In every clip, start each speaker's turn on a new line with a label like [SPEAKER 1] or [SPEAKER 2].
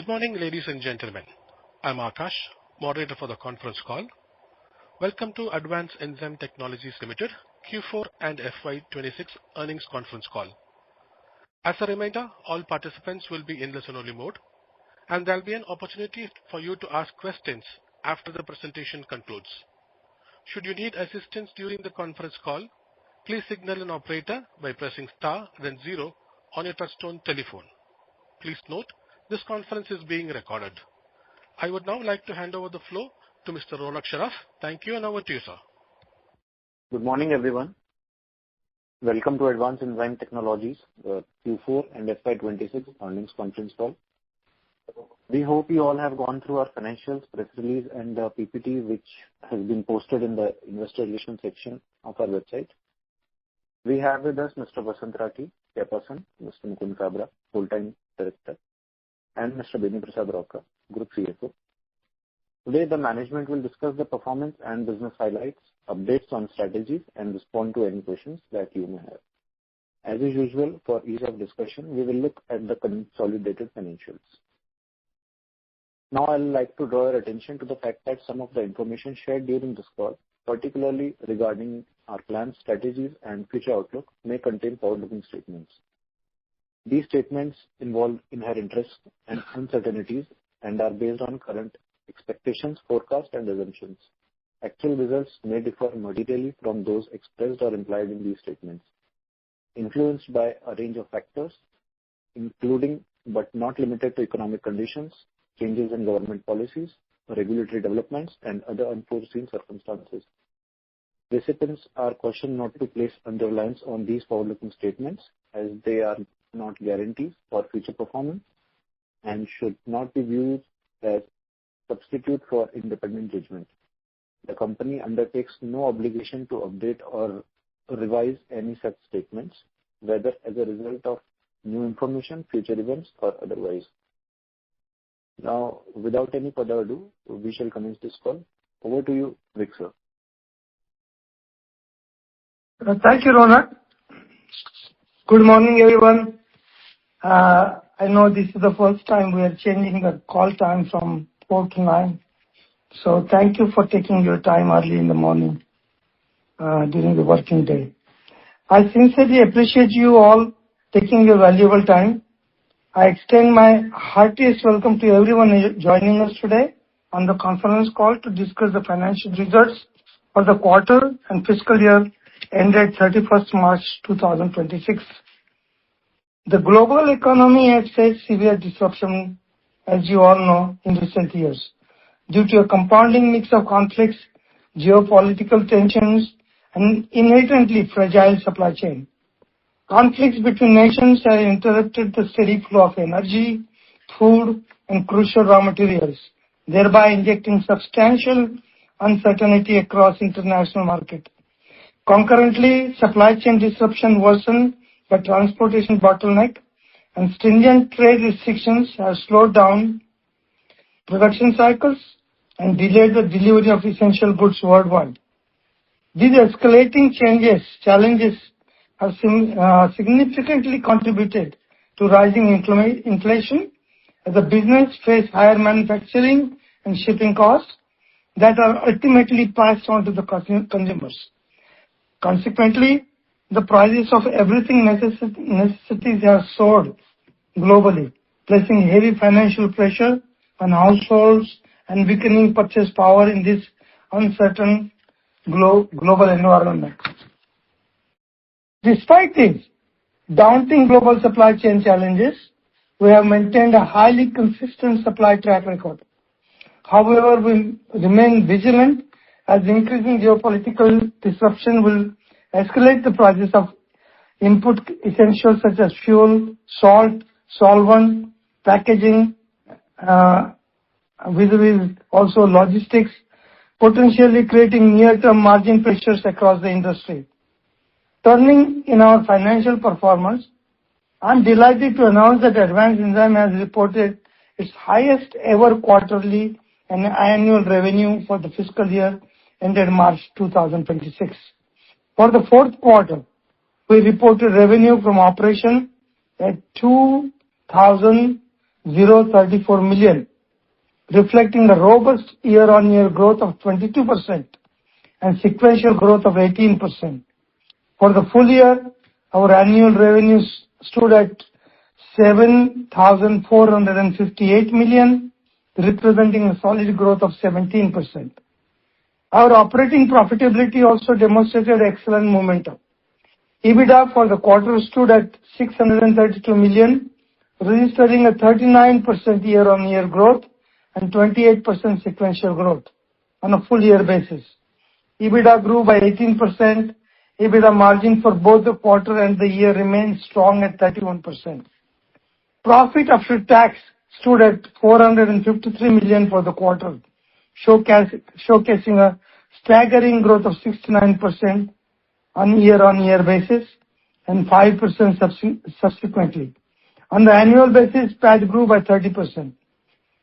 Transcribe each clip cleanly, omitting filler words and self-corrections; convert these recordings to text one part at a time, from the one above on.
[SPEAKER 1] Good morning, ladies and gentlemen. I'm Akash, moderator for the conference call. Welcome to Advanced Enzyme Technologies Limited Q4 and FY26 earnings conference call. As a reminder, all participants will be in listen-only mode, and there'll be an opportunity for you to ask questions after the presentation concludes. Should you need assistance during the conference call, please signal an operator by pressing star then 0 on your touchtone telephone. Please note, this conference is being recorded. I would now like to hand over the floor to Mr. Ronak Sharaf. Thank you, and over to you, sir.
[SPEAKER 2] Good morning, everyone. Welcome to Advanced Enzyme Technologies, Q4 and FY26 earnings conference call. We hope you all have gone through our financials, press release, and PPT, which has been posted in the investor relations section of our website. We have with us Mr. Vasant Rathi, Chairperson, Mr. Mukund Kabra, Full-Time Director, and Mr. Beni Prasad Rauka, Group CFO. Today, the management will discuss the performance and business highlights, updates on strategies, and respond to any questions that you may have. As is usual, for ease of discussion, we will look at the consolidated financials. Now, I would like to draw your attention to the fact that some of the information shared during this call, particularly regarding our plans, strategies, and future outlook, may contain forward-looking statements. These statements involve inherent risks and uncertainties and are based on current expectations, forecasts, and assumptions. Actual results may differ materially from those expressed or implied in these statements, influenced by a range of factors, including but not limited to economic conditions, changes in government policies, regulatory developments, and other unforeseen circumstances. Recipients are cautioned not to place undue reliance on these forward-looking statements, as they are not guarantees for future performance and should not be viewed as substitute for independent judgment. The company undertakes no obligation to update or revise any such statements, whether as a result of new information, future events, or otherwise. Now, without any further ado, we shall commence this call. Over to you, Vic, sir.
[SPEAKER 3] Thank you, Ronak. Good morning, everyone. I know this is the first time we are changing the call time from 4 to 9. So thank you for taking your time early in the morning during the working day. I sincerely appreciate you all taking your valuable time. I extend my heartiest welcome to everyone joining us today on the conference call to discuss the financial results for the quarter and fiscal year ended 31st March 2026. The global economy has faced severe disruption, as you all know, in recent years, due to a compounding mix of conflicts, geopolitical tensions, and inherently fragile supply chain. Conflicts between nations have interrupted the steady flow of energy, food, and crucial raw materials, thereby injecting substantial uncertainty across international market. Concurrently, supply chain disruption worsened by transportation bottleneck, and stringent trade restrictions have slowed down production cycles and delayed the delivery of essential goods worldwide. These escalating challenges have significantly contributed to rising inflation as the business face higher manufacturing and shipping costs that are ultimately passed on to the consumers. Consequently, the prices of everything necessities have soared globally, placing heavy financial pressure on households and weakening purchase power in this uncertain global environment. Despite these daunting global supply chain challenges, we have maintained a highly consistent supply track record. However, we remain vigilant as increasing geopolitical disruption will escalate the prices of input essentials such as fuel, salt, solvent, packaging, with also logistics, potentially creating near-term margin pressures across the industry. Turning in our financial performance, I'm delighted to announce that Advanced Enzyme has reported its highest ever quarterly and annual revenue for the fiscal year ended March 2026. For the fourth quarter, we reported revenue from operation at 2,000 $0.34 million, reflecting a robust year-on-year growth of 22% and sequential growth of 18%. For the full year, our annual revenues stood at $7,458 million, representing a solid growth of 17%. Our operating profitability also demonstrated excellent momentum. EBITDA for the quarter stood at $632 million, registering a 39% year-on-year growth and 28% sequential growth on a full year basis. EBITDA grew by 18%. EBITDA margin for both the quarter and the year remains strong at 31%. Profit after tax stood at $453 million for the quarter, showcasing a staggering growth of 69% on year-on-year basis and 5% subsequently. On the annual basis, PAT grew by 30%.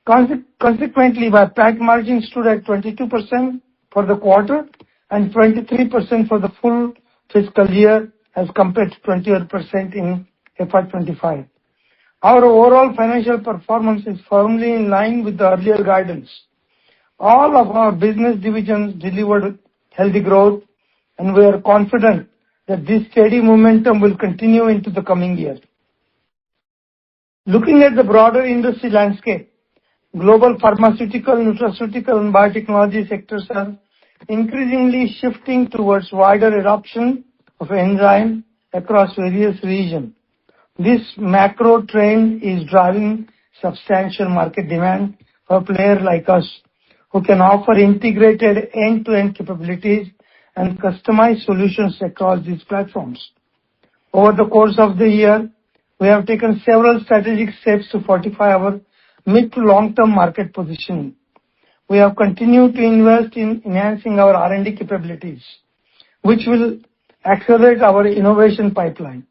[SPEAKER 3] Consequently, our PAT margin stood at 22% for the quarter and 23% for the full fiscal year as compared to 21% in FY25. Our overall financial performance is firmly in line with the earlier guidance. All of our business divisions delivered healthy growth, and we are confident that this steady momentum will continue into the coming year. Looking at the broader industry landscape, global pharmaceutical, nutraceutical, and biotechnology sectors are increasingly shifting towards wider adoption of enzyme across various regions. This macro trend is driving substantial market demand for players like us, who can offer integrated end-to-end capabilities and customized solutions across these platforms. Over the course of the year, we have taken several strategic steps to fortify our mid to long-term market positioning. We have continued to invest in enhancing our R&D capabilities, which will accelerate our innovation pipeline,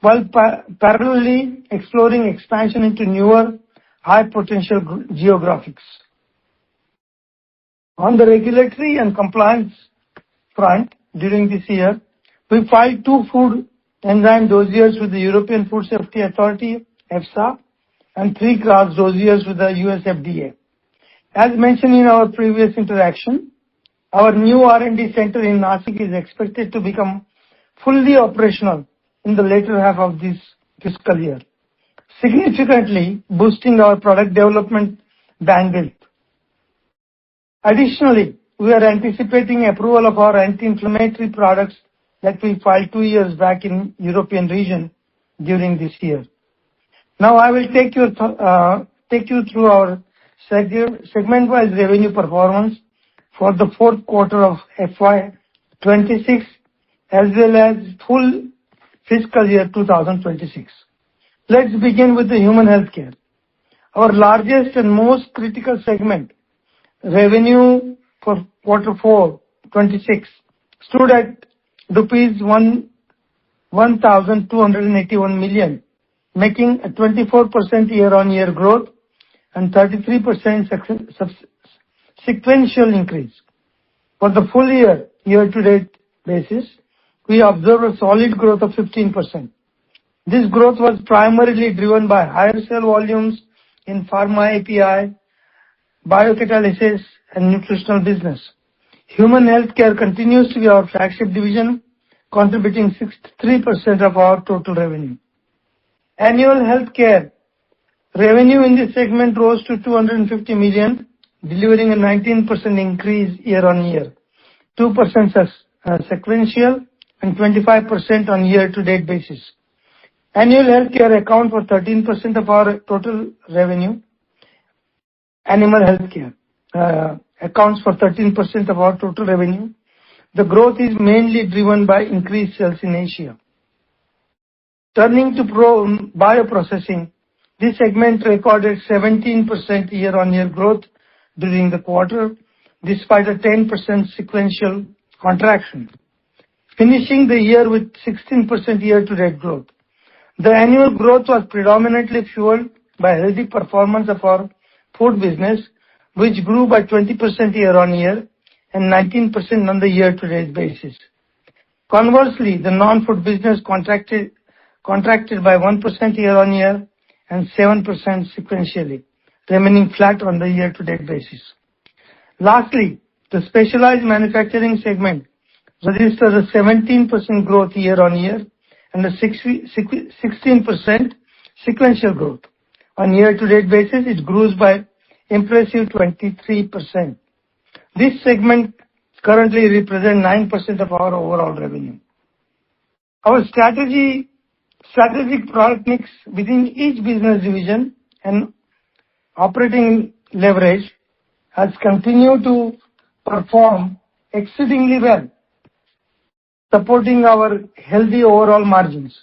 [SPEAKER 3] while parallelly exploring expansion into newer, high-potential geographies. On the regulatory and compliance front, during this year, we filed 2 food enzyme dossiers with the European Food Safety Authority, EFSA, and 3 class dossiers with the US FDA. As mentioned in our previous interaction, our new R&D center in Nashik is expected to become fully operational in the later half of this fiscal year, significantly boosting our product development bandwidth. Additionally, we are anticipating approval of our anti-inflammatory products that we filed 2 years back in European region during this year. Now I will take you through our segment-wise revenue performance for the fourth quarter of FY26 as well as full fiscal year 2026. Let's begin with the human healthcare. Our largest and most critical segment, revenue for quarter 4 26, stood at rupees 1,281 million, making a 24% year-on-year growth and 33% sequential increase. For the full year-to-date basis, we observed a solid growth of 15%. This growth was primarily driven by higher sale volumes in pharma API, biocatalysis, and nutritional business. Human healthcare continues to be our flagship division, contributing 63% of our total revenue. Annual healthcare revenue in this segment rose to $250 million, delivering a 19% increase year-on-year, 2% sequential, and 25% on year-to-date basis. Annual healthcare accounts for 13% of our total revenue. Animal healthcare accounts for 13% of our total revenue. The growth is mainly driven by increased sales in Asia. Turning to bioprocessing, this segment recorded 17% year-on-year growth during the quarter, despite a 10% sequential contraction, finishing the year with 16% year-to-date growth. The annual growth was predominantly fueled by healthy performance of our food business, which grew by 20% year-on-year and 19% on the year-to-date basis. Conversely, the non-food business contracted by 1% year-on-year and 7% sequentially, remaining flat on the year-to-date basis. Lastly, the specialized manufacturing segment registered a 17% growth year-on-year and a 16% sequential growth. On year-to-date basis, it grows by impressive 23%. This segment currently represents 9% of our overall revenue. Our strategic product mix within each business division and operating leverage has continued to perform exceedingly well, supporting our healthy overall margins.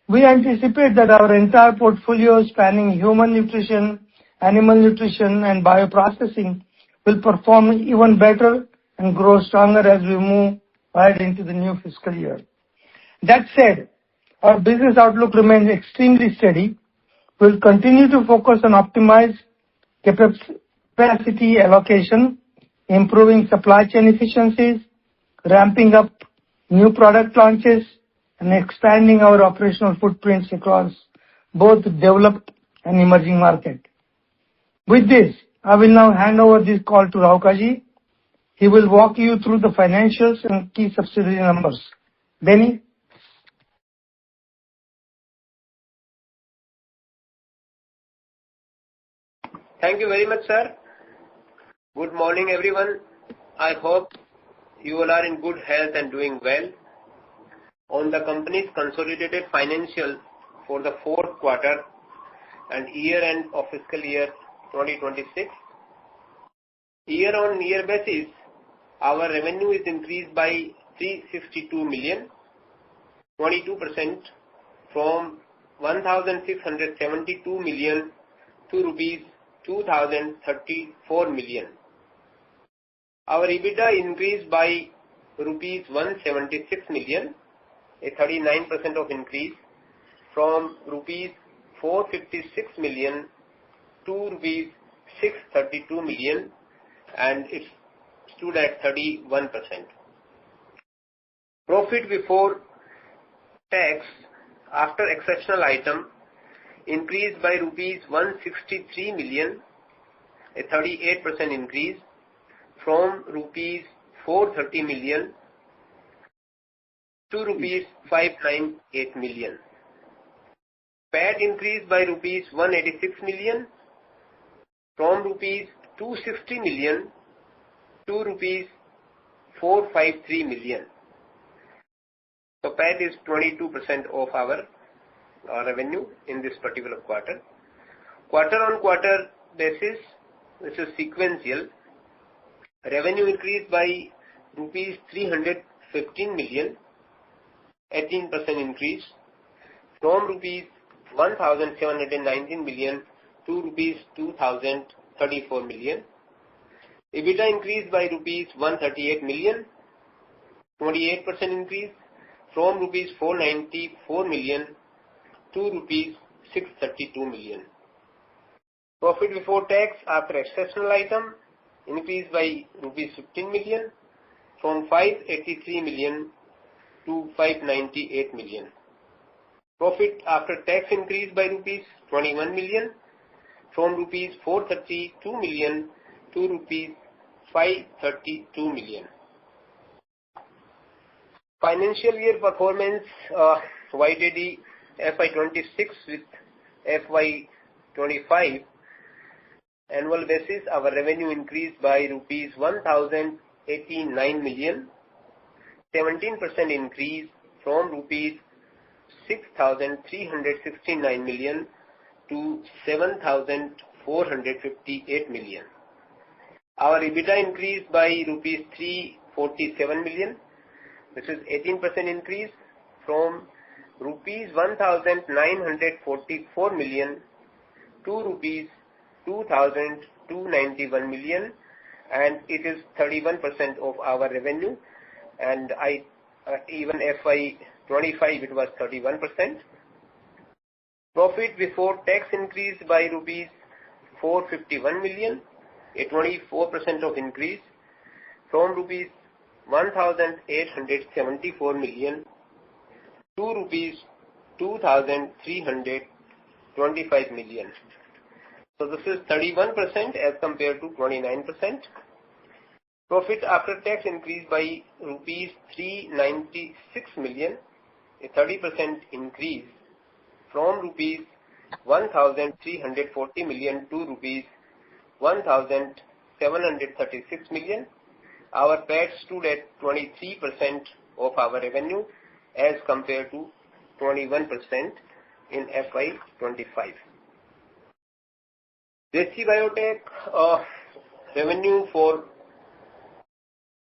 [SPEAKER 3] We anticipate that our entire portfolio spanning human nutrition, animal nutrition, and bioprocessing will perform even better and grow stronger as we move ahead into the new fiscal year. That said, our business outlook remains extremely steady. We'll continue to focus on optimized capacity allocation, improving supply chain efficiencies, ramping up new product launches, and expanding our operational footprints across both developed and emerging markets. With this, I will now hand over this call to Raukaji. He will walk you through the financials and key subsidiary numbers. Benny?
[SPEAKER 4] Thank you very much, sir. Good morning, everyone. I hope you all are in good health and doing well. On the company's consolidated financial for the fourth quarter and year-end of fiscal year 2026, year-on-year basis, our revenue is increased by 362 million, 22% from 1,672 million to rupees 2,034 million. Our EBITDA increased by rupees 176 million, a 39% of increase, from rupees 456 million to rupees 632 million, and it stood at 31%. Profit before tax after exceptional item increased by rupees 163 million, a 38% increase, from rupees 430 million to rupees 598 million. PAT increased by rupees 186 million, from rupees 260 million to rupees 453 million. So PAT is 22% of our revenue in this particular quarter. Quarter-on-quarter basis, this is sequential. Revenue increased by rupees 315 million, 18% increase, from rupees 1,719 million to rupees 2,034 million. EBITDA increased by rupees 138 million, 28% increase, from rupees 494 million to rupees 632 million. Profit before tax after exceptional item increased by rupees 15 million, from 583 million to 598 million. Profit after tax increased by rupees 21 million, from rupees 432 million to rupees 532 million. Financial year performance, YTD FY26 with FY25 annual basis, our revenue increased by rupees 1,089 million, 17% increase, from rupees 6,369 million to 7,458 million. Our EBITDA increased by rupees 347 million, which is 18% increase, from rupees 1,944 million to rupees 2,291 million, and it is 31% of our revenue, and even FY25 it was 31%. Profit before tax increased by rupees 451 million, a 24% of increase, from rupees 1,874 million to rupees 2,334 25 million. So this is 31% as compared to 29%. Profit after tax increased by rupees 396 million, a 30% increase from rupees 1,340 million to rupees 1,736 million. Our PAT stood at 23% of our revenue as compared to 21% in FY25. Desi Biotech revenue for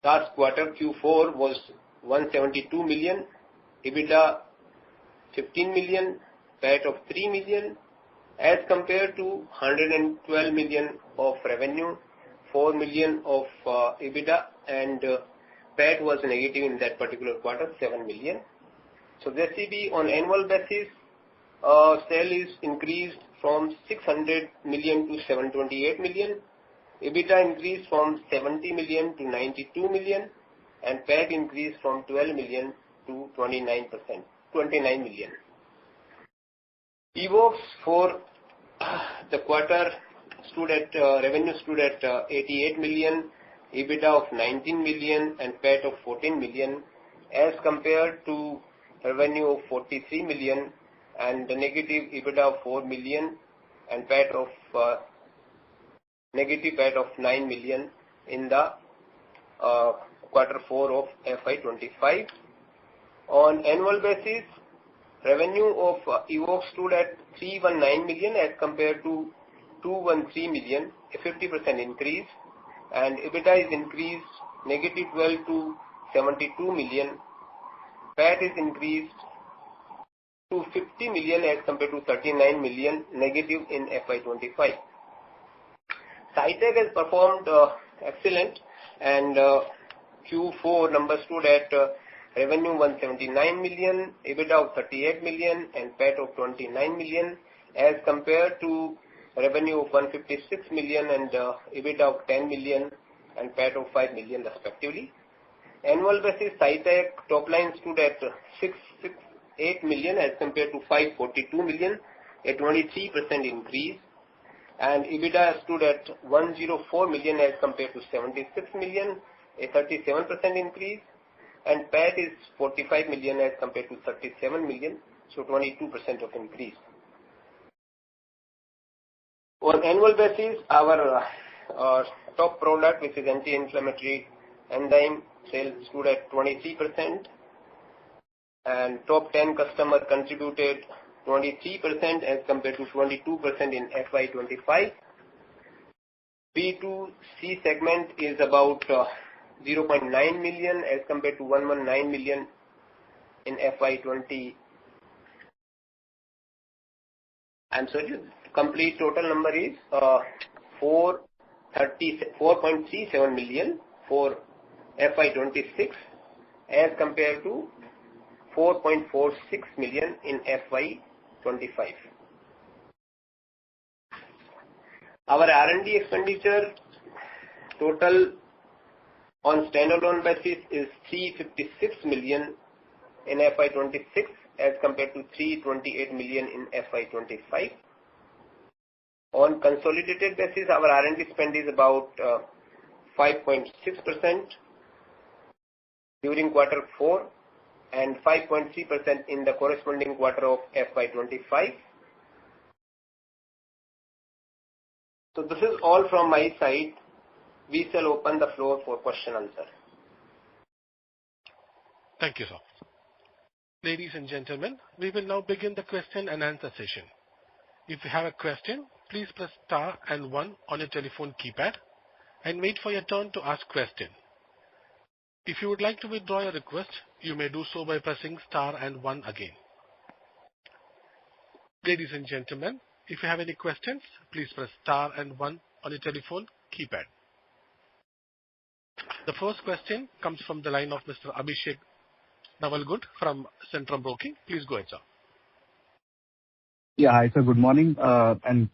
[SPEAKER 4] last quarter Q4 was 172 million, EBITDA 15 million, PAT of 3 million as compared to 112 million of revenue, 4 million of EBITDA, and PAT was negative in that particular quarter, 7 million. So Desi on annual basis, sale is increased from 600 million to 728 million. EBITDA increased from 70 million to 92 million, and PAT increased from 12 million to 29 million. Evox for the quarter revenue stood at 88 million, EBITDA of 19 million, and PAT of 14 million as compared to revenue of 43 million and the negative EBITDA of 4 million and negative PAT of 9 million in the quarter 4 of FY25. On annual basis, revenue of Evox stood at 319 million as compared to 213 million, a 50% increase, and EBITDA is increased negative 12 to 72 million. PAT is increased to 50 million as compared to 39 million negative in FY25. SciTech has performed excellent, and Q4 numbers stood at revenue 179 million, EBITDA of 38 million, and PAT of 29 million as compared to revenue of 156 million and EBITDA of 10 million and PAT of 5 million respectively. Annual basis, SciTech top line stood at 668 million as compared to 542 million, a 23% increase, and EBITDA stood at 104 million as compared to 76 million, a 37% increase, and PAT is 45 million as compared to 37 million, so 22% of increase. On annual basis, our top product, which is anti-inflammatory Enzyme, sales stood at 23%, and top 10 customer contributed 23% as compared to 22% in FY25. B2C segment is about 0.9 million as compared to 119 million in FY20. I'm sorry, complete total number is 4.37 million for FY26 as compared to 4.46 million in FY25. Our R&D expenditure total on standalone basis is 356 million in FY26 as compared to 328 million in FY25. On consolidated basis, our R&D spend is about 5.6% during quarter 4 and 5.3% in the corresponding quarter of FY25. So this is all from my side. We shall open the floor for question answer.
[SPEAKER 1] Thank you, sir. Ladies and gentlemen, we will now begin the question and answer session. If you have a question, please press star and 1 on your telephone keypad and wait for your turn to ask question. If you would like to withdraw your request, you may do so by pressing star and 1 again. Ladies and gentlemen, if you have any questions, please press star and 1 on your telephone keypad. The first question comes from the line of Mr. Abhishek Navalgund from Centrum Broking. Please go ahead, sir.
[SPEAKER 5] Yeah, hi sir, good morning, and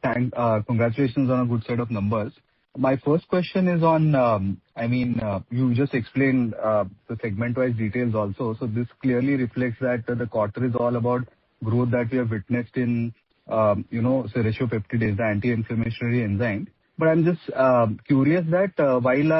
[SPEAKER 5] congratulations on a good set of numbers. My first question is on, you just explained the segment-wise details also. So this clearly reflects that the quarter is all about growth that we have witnessed in say ratio peptidase, the anti-inflammatory enzyme. But I'm just curious that while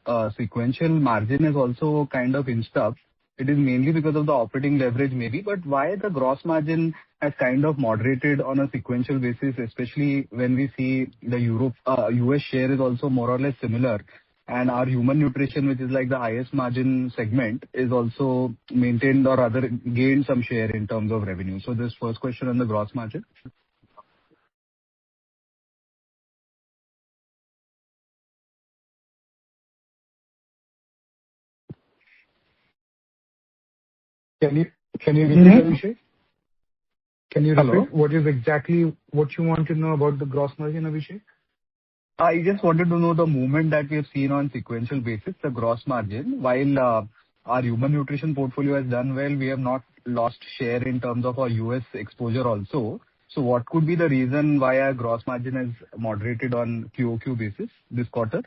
[SPEAKER 5] our sequential margin is also kind of inched up, it is mainly because of the operating leverage maybe, but why the gross margin has kind of moderated on a sequential basis, especially when we see the US share is also more or less similar, and our human nutrition, which is like the highest margin segment, is also maintained or rather gained some share in terms of revenue. So this first question on the gross margin.
[SPEAKER 6] Can you repeat, Abhishek? Can you repeat?
[SPEAKER 5] Hello?
[SPEAKER 6] What is exactly what you want to know about the gross margin, Abhishek?
[SPEAKER 5] I just wanted to know the movement that we have seen on sequential basis, the gross margin. While our human nutrition portfolio has done well, we have not lost share in terms of our US exposure also. So what could be the reason why our gross margin has moderated on QOQ basis this quarter?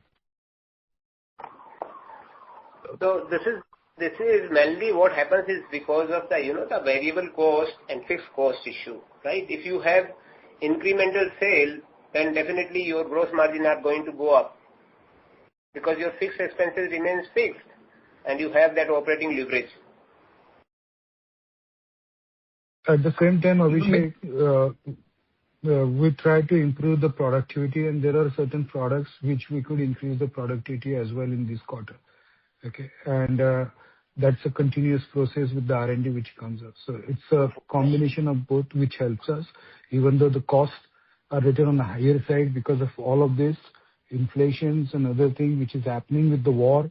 [SPEAKER 4] So this is mainly what happens is because of the variable cost and fixed cost issue, right? If you have incremental sale, then definitely your gross margin are going to go up because your fixed expenses remains fixed and you have that operating leverage.
[SPEAKER 6] At the same time, Abhishek, we try to improve the productivity, and there are certain products which we could increase the productivity as well in this quarter. Okay, and that's a continuous process with the R&D which comes up. So it's a combination of both which helps us, even though the costs are written on the higher side because of all of this, inflations and other things which is happening with the war.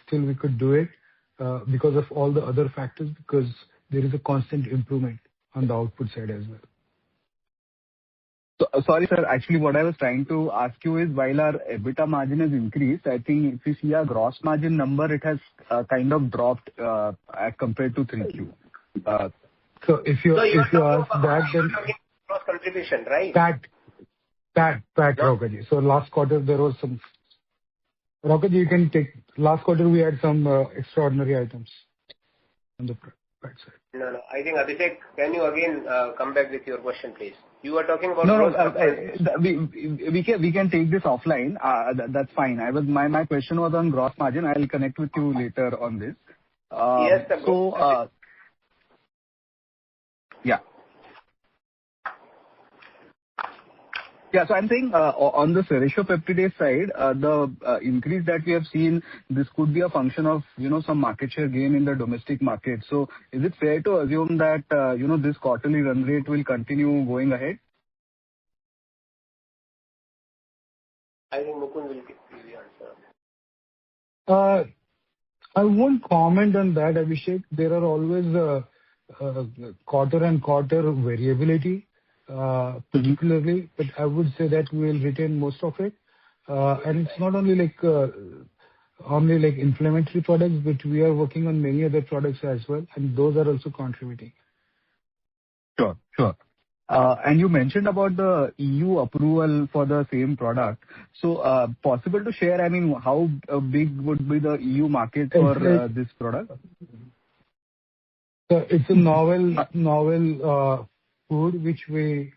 [SPEAKER 6] Still we could do it because of all the other factors, because there is a constant improvement on the output side as well.
[SPEAKER 5] So, sorry, sir. Actually, what I was trying to ask you is, while our EBITDA margin has increased, I think if you see our gross margin number, it has kind of dropped as compared to 3Q.
[SPEAKER 6] So if you ask that, then
[SPEAKER 4] Cross contribution, right?
[SPEAKER 6] PAT, Raukaji. So last quarter there was some. Raukaji, you can take. Last quarter we had some extraordinary items on the PAT side.
[SPEAKER 4] No. I think, Abhishek, can you again come back with your question, please? You were talking about
[SPEAKER 5] No. We can take this offline. That's fine. My question was on gross margin. I'll connect with you later on this.
[SPEAKER 4] Yes, sir.
[SPEAKER 5] So, yeah. Yeah, so I'm saying on the ratio peptidase side, the increase that we have seen, this could be a function of some market share gain in the domestic market. So is it fair to assume that this quarterly run rate will continue going ahead?
[SPEAKER 4] I think Mukund will give the answer.
[SPEAKER 6] I won't comment on that, Abhishek. There are always quarter and quarter variability. Particularly, but I would say that we will retain most of it. And it's not only like inflammatory products, but we are working on many other products as well, and those are also contributing.
[SPEAKER 5] Sure. And you mentioned about the EU approval for the same product. So, possible to share, I mean, how big would be the EU market for this product?
[SPEAKER 6] So it's a novel food which we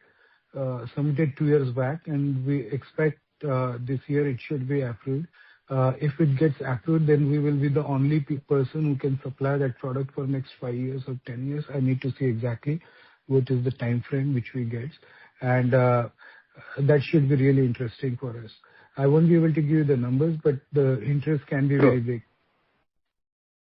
[SPEAKER 6] submitted 2 years back, and we expect this year it should be approved. If it gets approved, then we will be the only person who can supply that product for next 5 years or 10 years. I need to see exactly what is the time frame which we get, and that should be really interesting for us. I won't be able to give you the numbers, but the interest can be very big.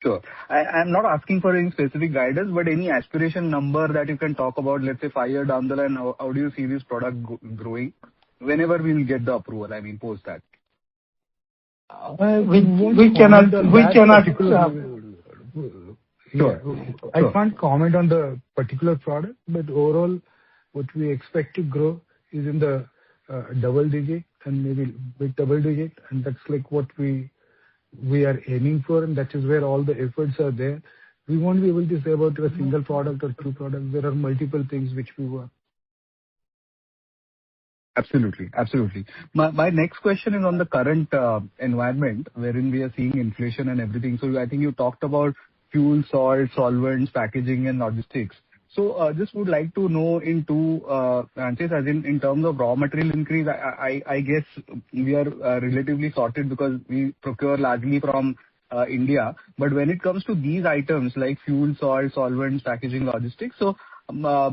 [SPEAKER 5] Sure. I'm not asking for any specific guidance, but any aspiration number that you can talk about, let's say 5 years down the line, how do you see this product growing whenever we will get the approval, I mean, post that?
[SPEAKER 6] We cannot.
[SPEAKER 5] Sure.
[SPEAKER 6] I can't comment on the particular product, but overall, what we expect to grow is in the double digit and maybe big double digit, and that's like what we are aiming for, and that is where all the efforts are there. We won't be able to say about a single product or 2 products. There are multiple things which we work.
[SPEAKER 5] Absolutely. My next question is on the current environment wherein we are seeing inflation and everything. So I think you talked about fuel, salt, solvents, packaging and logistics. So just would like to know in two branches, as in terms of raw material increase, I guess we are relatively sorted because we procure largely from India. But when it comes to these items like fuel, salt, solvents, packaging, logistics, so how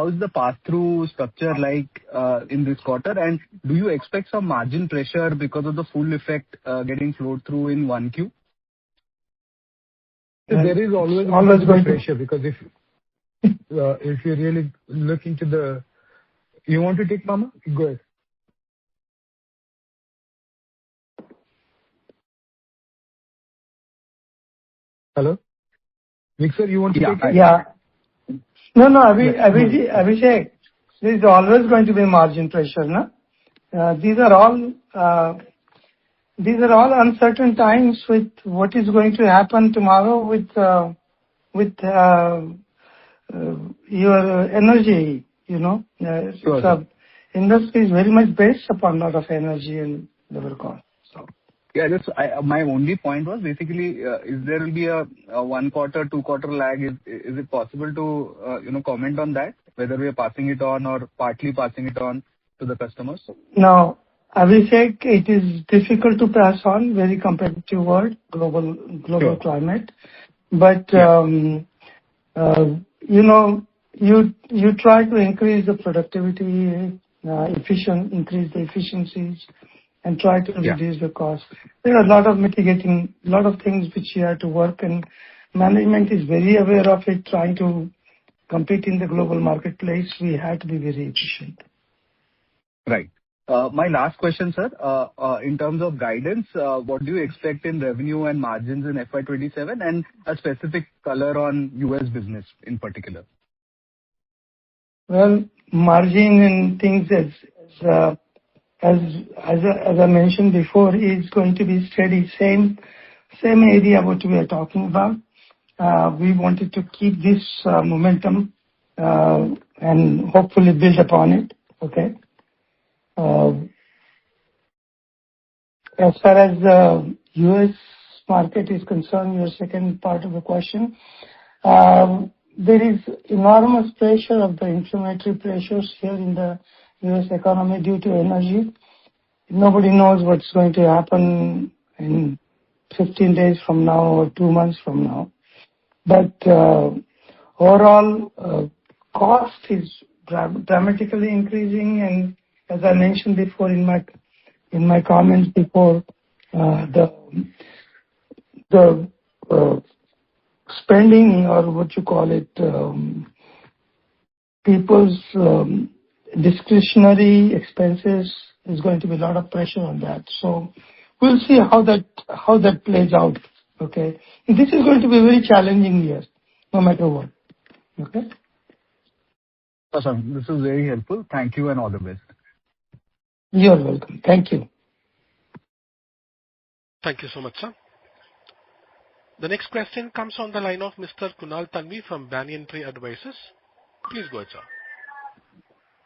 [SPEAKER 5] is the pass-through structure like in this quarter? And do you expect some margin pressure because of the full effect getting flowed through in 1Q?
[SPEAKER 6] There is always going pressure, because if you really look into the... You want to take, Mama? Go ahead. Hello? Mixer, you want to take it?
[SPEAKER 3] Yeah. No, Abhishek, there is always going to be margin pressure, no? These are all uncertain times with what is going to happen tomorrow with your energy, you know.
[SPEAKER 5] Sure.
[SPEAKER 3] So industry is very much based upon a lot of energy and labor cost. So.
[SPEAKER 5] Yeah, my only point was basically, is there will be a 1 quarter, 2 quarter lag? Is it possible to, comment on that, whether we are passing it on or partly passing it on to the customers?
[SPEAKER 3] No, Abhishek, it is difficult to pass on, very competitive world, global
[SPEAKER 5] Sure.
[SPEAKER 3] climate. But,
[SPEAKER 5] Yeah.
[SPEAKER 3] You try to increase the productivity, increase the efficiencies, and try to reduce the cost. There are a lot of things which you have to work, and management is very aware of it, trying to compete in the global marketplace. We have to be very efficient.
[SPEAKER 5] Right. My last question, sir. In terms of guidance, what do you expect in revenue and margins in FY27, and a specific color on US business in particular?
[SPEAKER 3] Well, margin and things as I mentioned before, is going to be steady, same area what we are talking about. We wanted to keep this momentum and hopefully build upon it. Okay. As far as the US market is concerned, your second part of the question, there is enormous pressure of the inflationary pressures here in the US economy due to energy. Nobody knows what's going to happen in 15 days from now or 2 months from now. But overall, cost is dramatically increasing, and as I mentioned before in my comments before, the spending, or what you call it, people's discretionary expenses, is going to be a lot of pressure on that. So we'll see how that plays out. Okay, this is going to be a very challenging year, no matter what. Okay.
[SPEAKER 5] Awesome. This is very helpful. Thank you and all the best.
[SPEAKER 3] You're welcome. Thank you.
[SPEAKER 1] Thank you so much, sir. The next question comes on the line of Mr. Kunal Tanvi from Banyan Tree Advisors. Please go ahead, sir.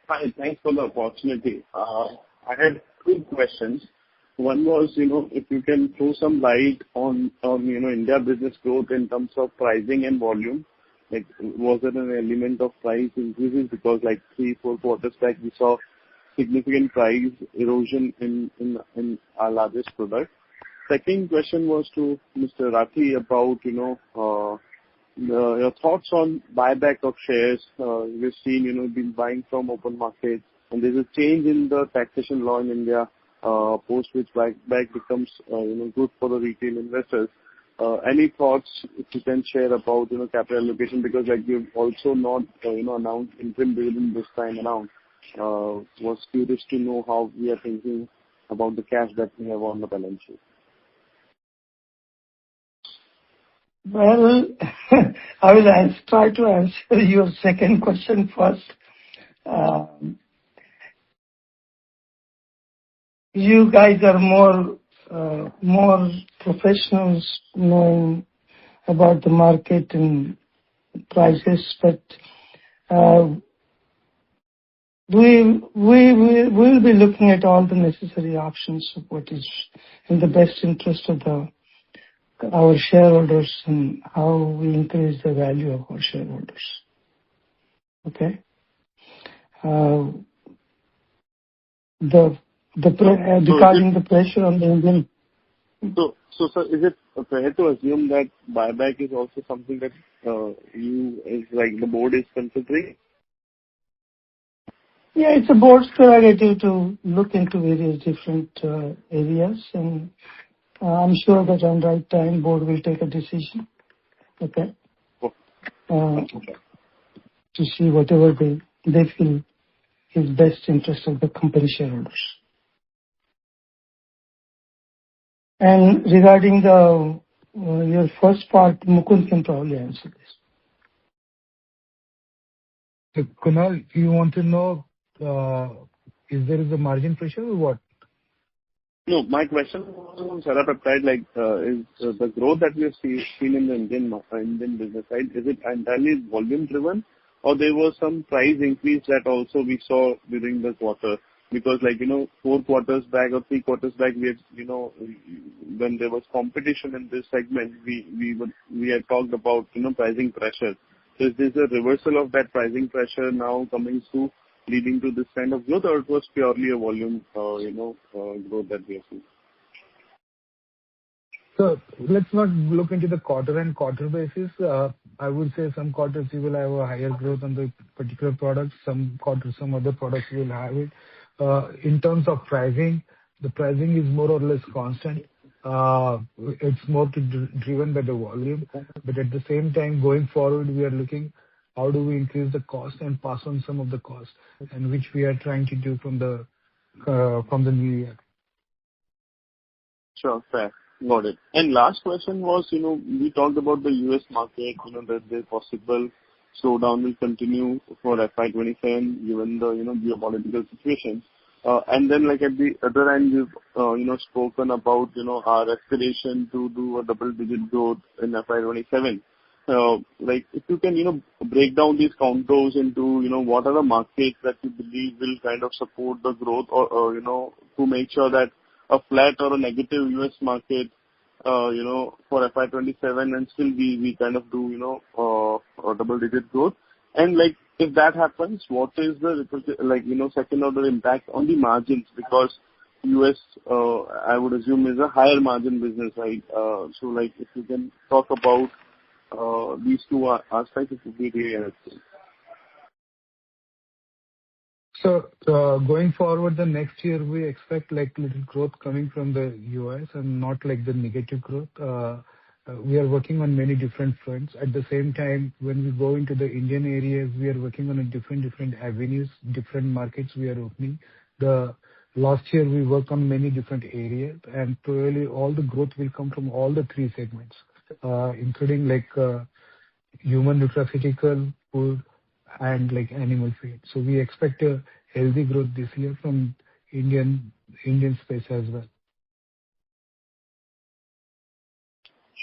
[SPEAKER 7] Hi, thanks for the opportunity. I had 2 questions. One was, if you can throw some light on India business growth in terms of pricing and volume. Like, was there an element of price increases? Because like 3-4 quarters back, we saw significant price erosion in our largest product. Second question was to Mr. Rathi about, your thoughts on buyback of shares. We've seen, been buying from open market, and there's a change in the taxation law in India, post which buyback becomes, good for the retail investors. Any thoughts if you can share about, capital allocation? Because like you've also not, announced interim dividend this time around. Was curious to know how we are thinking about the cash that we have on the balance sheet.
[SPEAKER 3] Well, I will try to answer your second question first. You guys are more professionals knowing about the market and prices, but we will be looking at all the necessary options of what is in the best interest of our shareholders and how we increase the value of our shareholders. Okay? Regarding the pressure on the Indian.
[SPEAKER 7] So, sir, is it fair to assume that buyback is also something that the board is considering?
[SPEAKER 3] Yeah, it's a board's prerogative to look into various different areas, and I'm sure that on right time, board will take a decision. Okay? To see whatever they feel is best interest of the company shareholders. And regarding your first part, Mukund can probably answer this.
[SPEAKER 6] Kunal, you want to know if there is a margin pressure or what?
[SPEAKER 7] No, my question was on Serratiopeptide, is the growth that we have seen in the Indian business side, is it entirely volume driven, or there was some price increase that also we saw during the quarter? Because 4 quarters back or 3 quarters back, we had, when there was competition in this segment, we had talked about, pricing pressure. So is this a reversal of that pricing pressure now coming through, leading to this kind of growth, or it was purely a volume, growth that we have seen?
[SPEAKER 6] So let's not look into the quarter-and-quarter basis. I would say some quarters you will have a higher growth on the particular products. Some quarters, some other products will have it. In terms of pricing, the pricing is more or less constant. It's more driven by the volume. But at the same time, going forward, we are looking how do we increase the cost and pass on some of the cost, and which we are trying to do from the new year.
[SPEAKER 7] Sure, fair. Got it. And last question was, we talked about the US market, that the possible slowdown will continue for FY27 given the, geopolitical situation. And then at the other end, you've, spoken about, our aspiration to do a double-digit growth in FY27. If you can, break down these contours into, what are the markets that you believe will kind of support the growth or to make sure that a flat or a negative US market, for FY27 and still we kind of do, a double-digit growth. And if that happens, what is the, second order impact on the margins? Because US, I would assume is a higher margin business, right? So if you can talk about these two aspects, it would be really helpful.
[SPEAKER 6] So going forward, the next year we expect little growth coming from the US and not the negative growth. We are working on many different fronts. At the same time, when we go into the Indian areas, we are working on a different avenues, different markets we are opening. The last year we worked on many different areas, and probably all the growth will come from all the 3 segments, including human nutraceutical, food, and animal feed. So we expect a healthy growth this year from Indian space as well.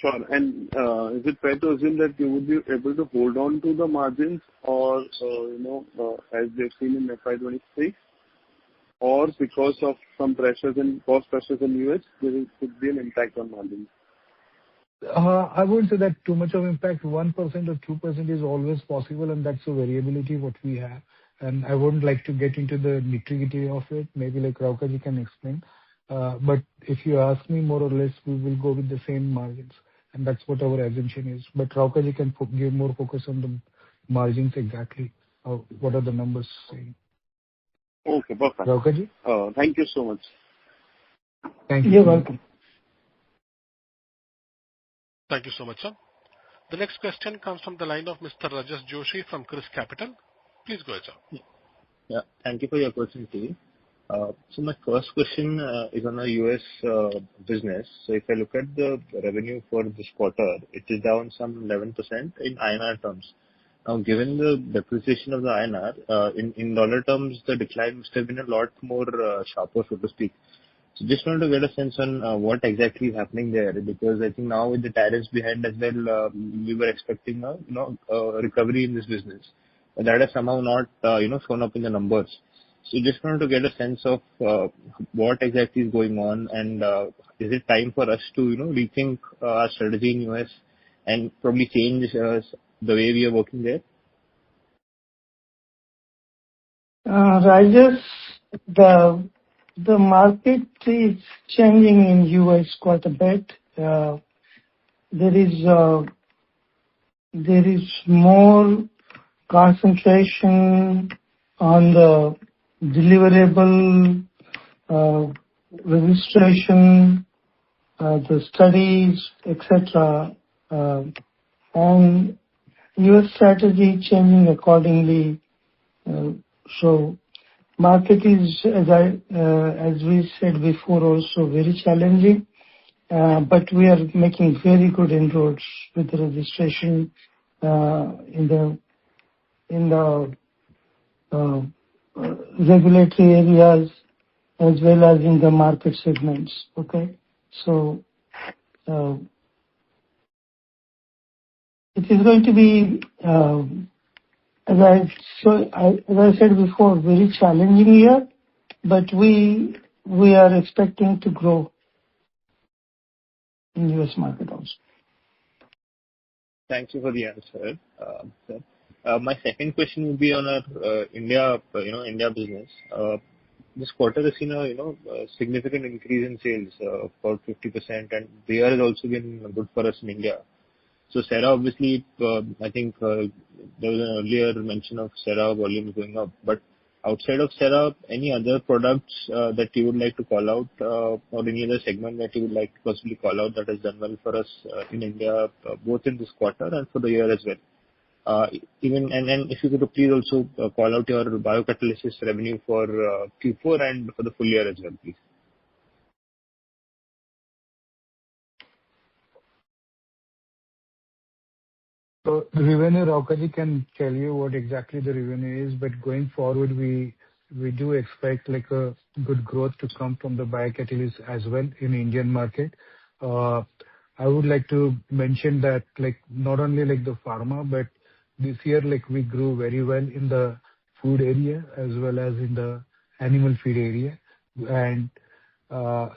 [SPEAKER 7] Sure. And is it fair to assume that you would be able to hold on to the margins or, as we've seen in FY26, or because of some pressures and cost pressures in US, there could be an impact on margins?
[SPEAKER 6] I wouldn't say that too much of impact. 1% or 2% is always possible, and that's a variability what we have. And I wouldn't like to get into the nitty-gritty of it. Maybe Raukaji can explain. But if you ask me, more or less, we will go with the same margins, and that's what our assumption is. But Raukaji can give more focus on the margins exactly. What are the numbers saying?
[SPEAKER 7] Okay, perfect.
[SPEAKER 6] Raukaji?
[SPEAKER 7] Thank you so much.
[SPEAKER 6] Thank you.
[SPEAKER 3] You're welcome.
[SPEAKER 1] Thank you so much, sir. The next question comes from the line of Mr. Rajas Joshi from Chris Capital. Please go ahead, sir.
[SPEAKER 8] Yeah, thank you for your opportunity. So my first question is on the US business. So if I look at the revenue for this quarter, it is down some 11% in INR terms. Now, given the depreciation of the INR, in dollar terms, the decline must have been a lot more sharper, so to speak. So just wanted to get a sense on what exactly is happening there, because I think now with the tariffs behind as well, we were expecting a recovery in this business. But that has somehow not shown up in the numbers. So just wanted to get a sense of what exactly is going on and is it time for us to, rethink our strategy in US and probably change the way we are working there?
[SPEAKER 3] Rajesh, the market is changing in US quite a bit. There is more concentration on the deliverable registration, the studies, etc. And US strategy changing accordingly. So market is, as we said before, also very challenging. But we are making very good inroads with the registration in the regulatory areas as well as in the market segments. Okay, so it is going to be, as I said before, very challenging year, but we are expecting to grow in US market also.
[SPEAKER 8] Thank you for the answer, sir. My second question would be on our India business. This quarter has seen a significant increase in sales, about 50%, and the year has also been good for us in India. So Sera, obviously, I think there was an earlier mention of Sera volumes going up, but outside of Sera, any other products that you would like to call out, or any other segment that you would like to possibly call out that has done well for us in India, both in this quarter and for the year as well? And if you could please also call out your biocatalysis revenue for Q4 and for the full year as well, please.
[SPEAKER 6] So the revenue, Raukaji can tell you what exactly the revenue is, but going forward, we do expect like a good growth to come from the biocatalyst as well in Indian market. I would like to mention that like not only like the pharma, but this year like we grew very well in the food area as well as in the animal feed area, and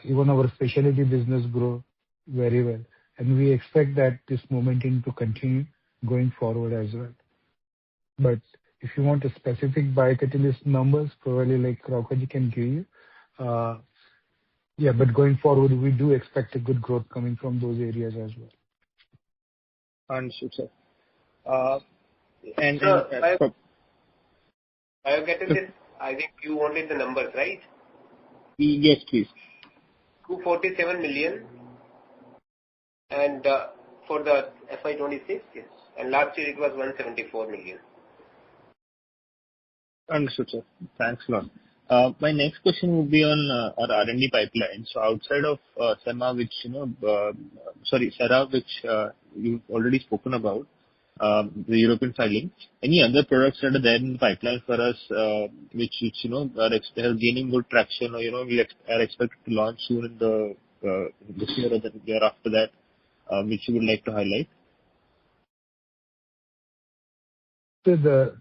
[SPEAKER 6] even our specialty business grew very well, and we expect that this momentum to continue going forward as well. But if you want a specific biocatalyst numbers, probably like Raukaji can give you. Yeah, but going forward, we do expect a good growth coming from those areas as well.
[SPEAKER 8] Understood, sir.
[SPEAKER 4] Biocatalyst, I think you wanted the numbers, right?
[SPEAKER 8] Yes, please.
[SPEAKER 4] 247 million, and for the FY26, yes. And last year it was 174 million.
[SPEAKER 8] Understood, sir. Thanks a lot. My next question would be on our R&D pipeline. So outside of Sera, which you've already spoken about, the European filing, any other products that are there in the pipeline for us, which are gaining good traction, or we are expected to launch soon in this year or the year after that, which you would like to highlight?
[SPEAKER 6] So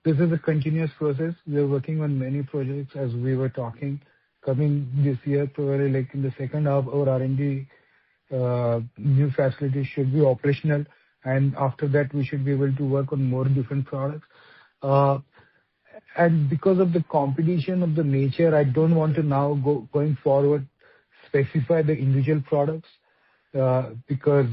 [SPEAKER 6] this is a continuous process. We are working on many projects as we were talking. Coming this year, probably like in the second half, our R&D new facility should be operational, and after that we should be able to work on more different products. And because of the competition of the nature, I don't want to now going forward specify the individual products because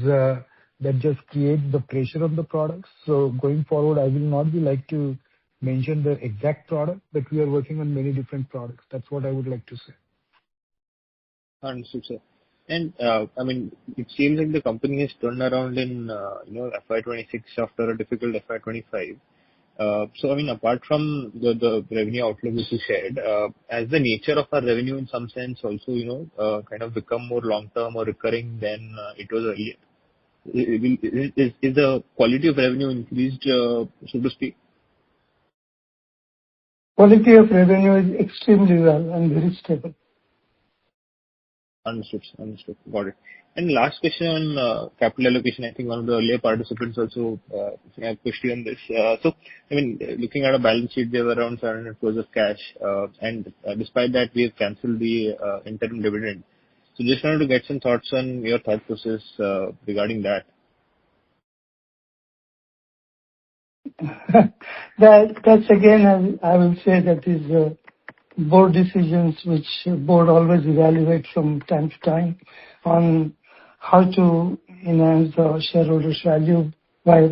[SPEAKER 6] that just creates the pressure on the products. So going forward, I will not be like to mention the exact product, but we are working on many different products. That's what I would like to say.
[SPEAKER 8] Understood, sir. And I mean, it seems like the company has turned around in FY26 after a difficult FY25. So I mean, apart from the revenue outlook which you shared, has the nature of our revenue in some sense also kind of become more long term or recurring than it was earlier? Is the quality of revenue increased, so to speak?
[SPEAKER 3] Quality of revenue is extremely well and very stable.
[SPEAKER 8] Understood. Got it. And last question on capital allocation. I think one of the earlier participants also have pushed you on this. So, I mean, looking at a balance sheet, there were around 700 crores of cash, and despite that, we have cancelled the interim dividend. So just wanted to get some thoughts on your thought process regarding that.
[SPEAKER 3] That's again, I will say that is board decisions which board always evaluate from time to time on how to enhance the shareholders' value by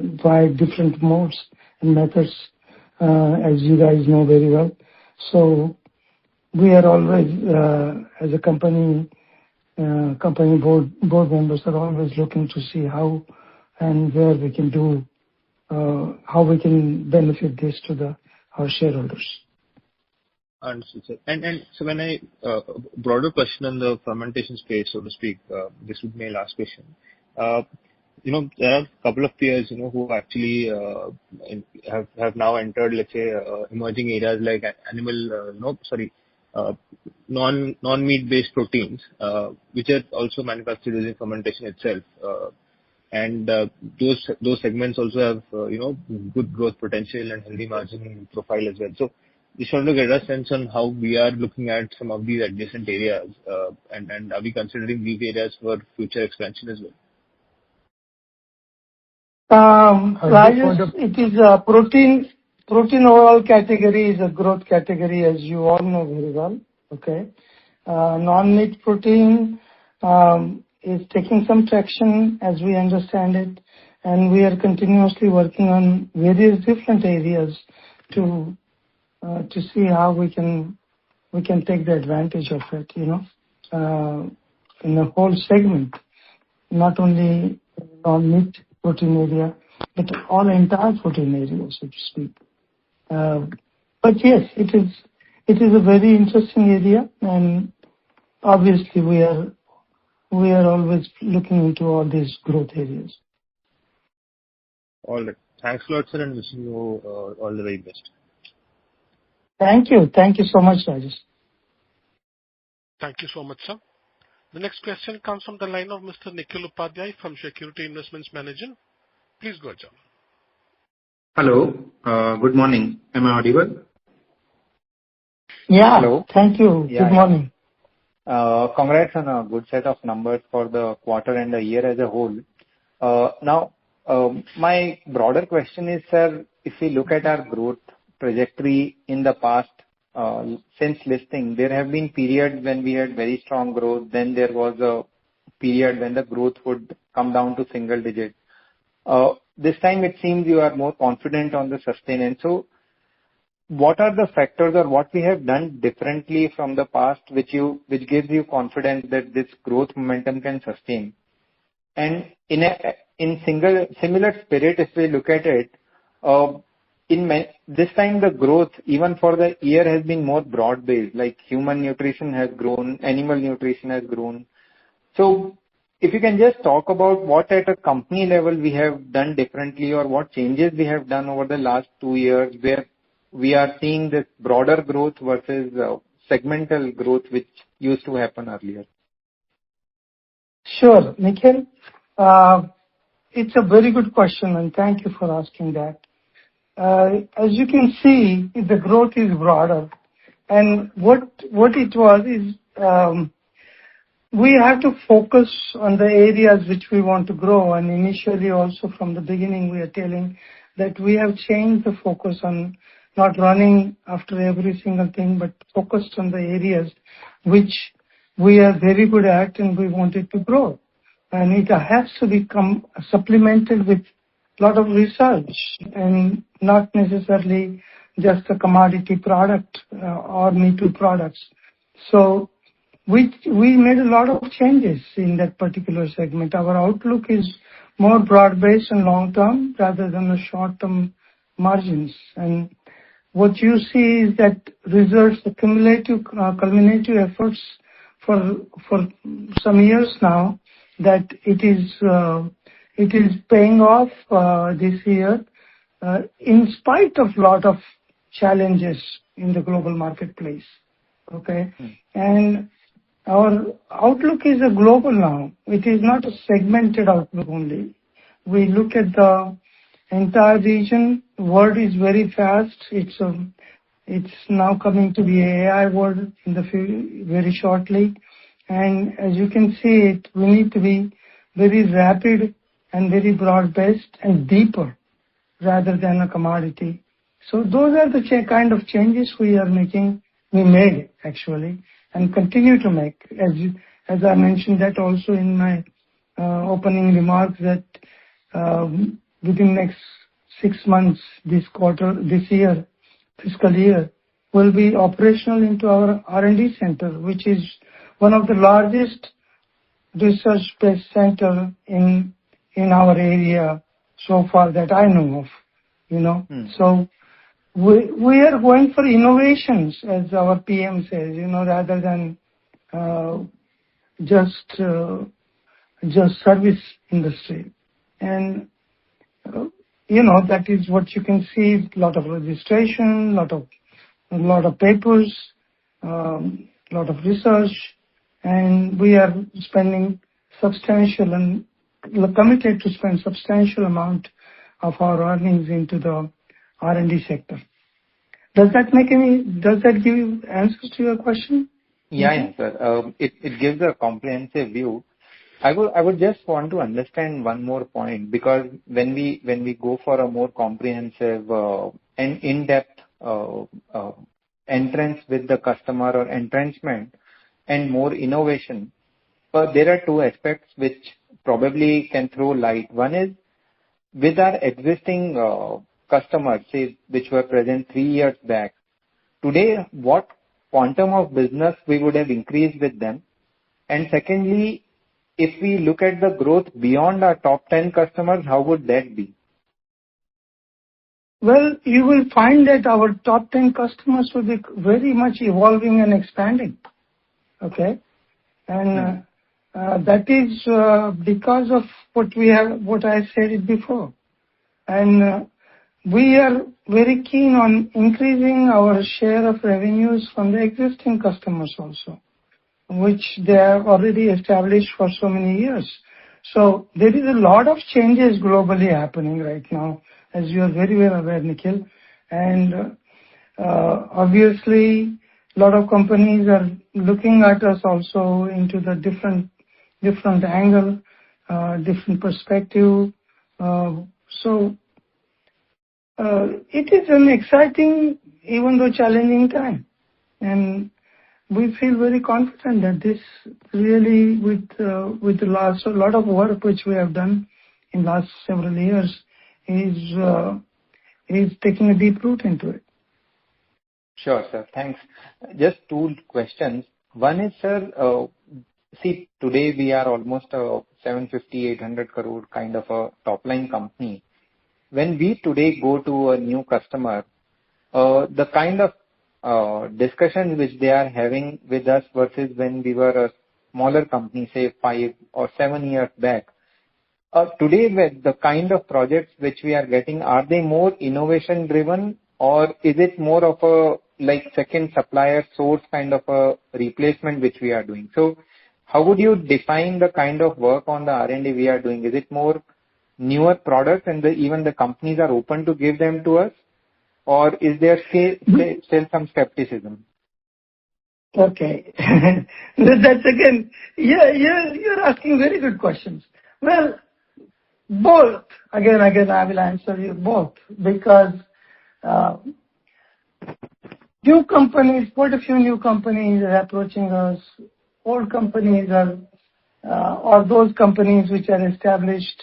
[SPEAKER 3] different modes and methods, as you guys know very well. So we are always, as a company board members are always looking to see how and where we can do, how we can benefit this to our shareholders.
[SPEAKER 8] Understood, sir. And so when I broader question on the fermentation space, so to speak, this would be my last question. There are a couple of peers, who actually have now entered, let's say, emerging areas like animal, non-meat based proteins, which are also manufactured using fermentation itself. And those segments also have, good growth potential and healthy margin profile as well. So just want to get a sense on how we are looking at some of these adjacent areas, and are we considering these areas for future expansion as well?
[SPEAKER 3] Rajesh, it is a protein overall category is a growth category, as you all know very well. Okay. Non-meat protein is taking some traction as we understand it, and we are continuously working on various different areas to see how we can take the advantage of it, in the whole segment, not only non-meat protein area, but all entire protein area, so to speak. But yes, it is a very interesting area, and obviously we are always looking into all these growth areas.
[SPEAKER 8] All right. Thanks a lot, sir, and wishing you all the very best.
[SPEAKER 3] Thank you. Thank you so much, Rajesh.
[SPEAKER 1] Thank you so much, sir. The next question comes from the line of Mr. Nikhil Upadhyay from Security Investments Manager. Please go ahead, sir.
[SPEAKER 9] Hello. Good morning. Am I audible?
[SPEAKER 3] Yeah.
[SPEAKER 2] Hello.
[SPEAKER 3] Thank you.
[SPEAKER 2] Yeah,
[SPEAKER 3] Good morning.
[SPEAKER 2] Congrats on a good set of numbers for the quarter and the year as a whole. Now, my broader question is, sir, if we look at our growth trajectory in the past, since listing, there have been periods when we had very strong growth. Then there was a period when the growth would come down to single digit. This time it seems you are more confident on the sustenance. So what are the factors or what we have done differently from the past which gives you confidence that this growth momentum can sustain? And in similar spirit, if we look at it, this time the growth even for the year has been more broad based, like human nutrition has grown, animal nutrition has grown. So if you can just talk about what at a company level we have done differently, or what changes we have done over the last 2 years where we are seeing this broader growth versus segmental growth which used to happen earlier.
[SPEAKER 3] Sure, Nikhil. It's a very good question, and thank you for asking that. As you can see, the growth is broader, and what it was is we have to focus on the areas which we want to grow. And initially, also from the beginning, we are telling that we have changed the focus on not running after every single thing, but focused on the areas which we are very good at and we wanted to grow. And it has to become supplemented with a lot of research and not necessarily just a commodity product or Me Too products. So we made a lot of changes in that particular segment. Our outlook is more broad-based and long-term rather than the short-term margins. And what you see is that results, the culminative efforts for some years now, that it is paying off this year in spite of lot of challenges in the global marketplace. Okay, and our outlook is a global now. It is not a segmented outlook only. We look at the entire region. World is very fast. It's now coming to the AI world in the very shortly, And as you can see it, we need to be very rapid and very broad-based and deeper rather than a commodity. So those are the kind of changes we made actually, and continue to make. As I mentioned that also in my opening remarks, that within next 6 months, this year, fiscal year, will be operational into our R&D center, which is one of the largest research-based center in our area so far that I know of. So we are going for innovations, as our PM says, rather than just service industry. And that is what you can see, lot of registration, lot of papers, lot of research, and we are spending substantial and committed to spend substantial amount of our earnings into the R&D sector. Does that give you answers to your question?
[SPEAKER 9] Yeah, sir. It gives a comprehensive view. I would just want to understand one more point, because when we go for a more comprehensive and in-depth entrance with the customer or entrenchment and more innovation, there are two aspects which probably can throw light. One is with our existing customers, say, which were present 3 years back. Today, what quantum of business we would have increased with them? And secondly, if we look at the growth beyond our top 10 customers, how would that be?
[SPEAKER 3] Well, you will find that our top 10 customers will be very much evolving and expanding. Okay? And that is because of what I said it before. And we are very keen on increasing our share of revenues from the existing customers also, which they have already established for so many years. So there is a lot of changes globally happening right now, as you are very well aware, Nikhil. And obviously, a lot of companies are looking at us also into the different angle, different perspective. So it is an exciting, even though challenging time. And we feel very confident that this really, with the last a lot of work which we have done in last several years, is taking a deep root into it.
[SPEAKER 9] Sure, sir. Thanks. Just two questions. One is, sir, see, today we are almost a 750-800 crore kind of a top-line company. When we today go to a new customer, the kind of discussions which they are having with us versus when we were a smaller company, say 5 or 7 years back, today with the kind of projects which we are getting, are they more innovation driven, or is it more of a like second supplier source kind of a replacement which we are doing? So how would you define the kind of work on the R&D we are doing? Is it more newer products and even the companies are open to give them to us, or is there still some skepticism?
[SPEAKER 3] Okay. That's again, you're asking very good questions. Well, both. Again, I will answer you both, because new companies, quite a few new companies are approaching us. Old companies or those companies which are established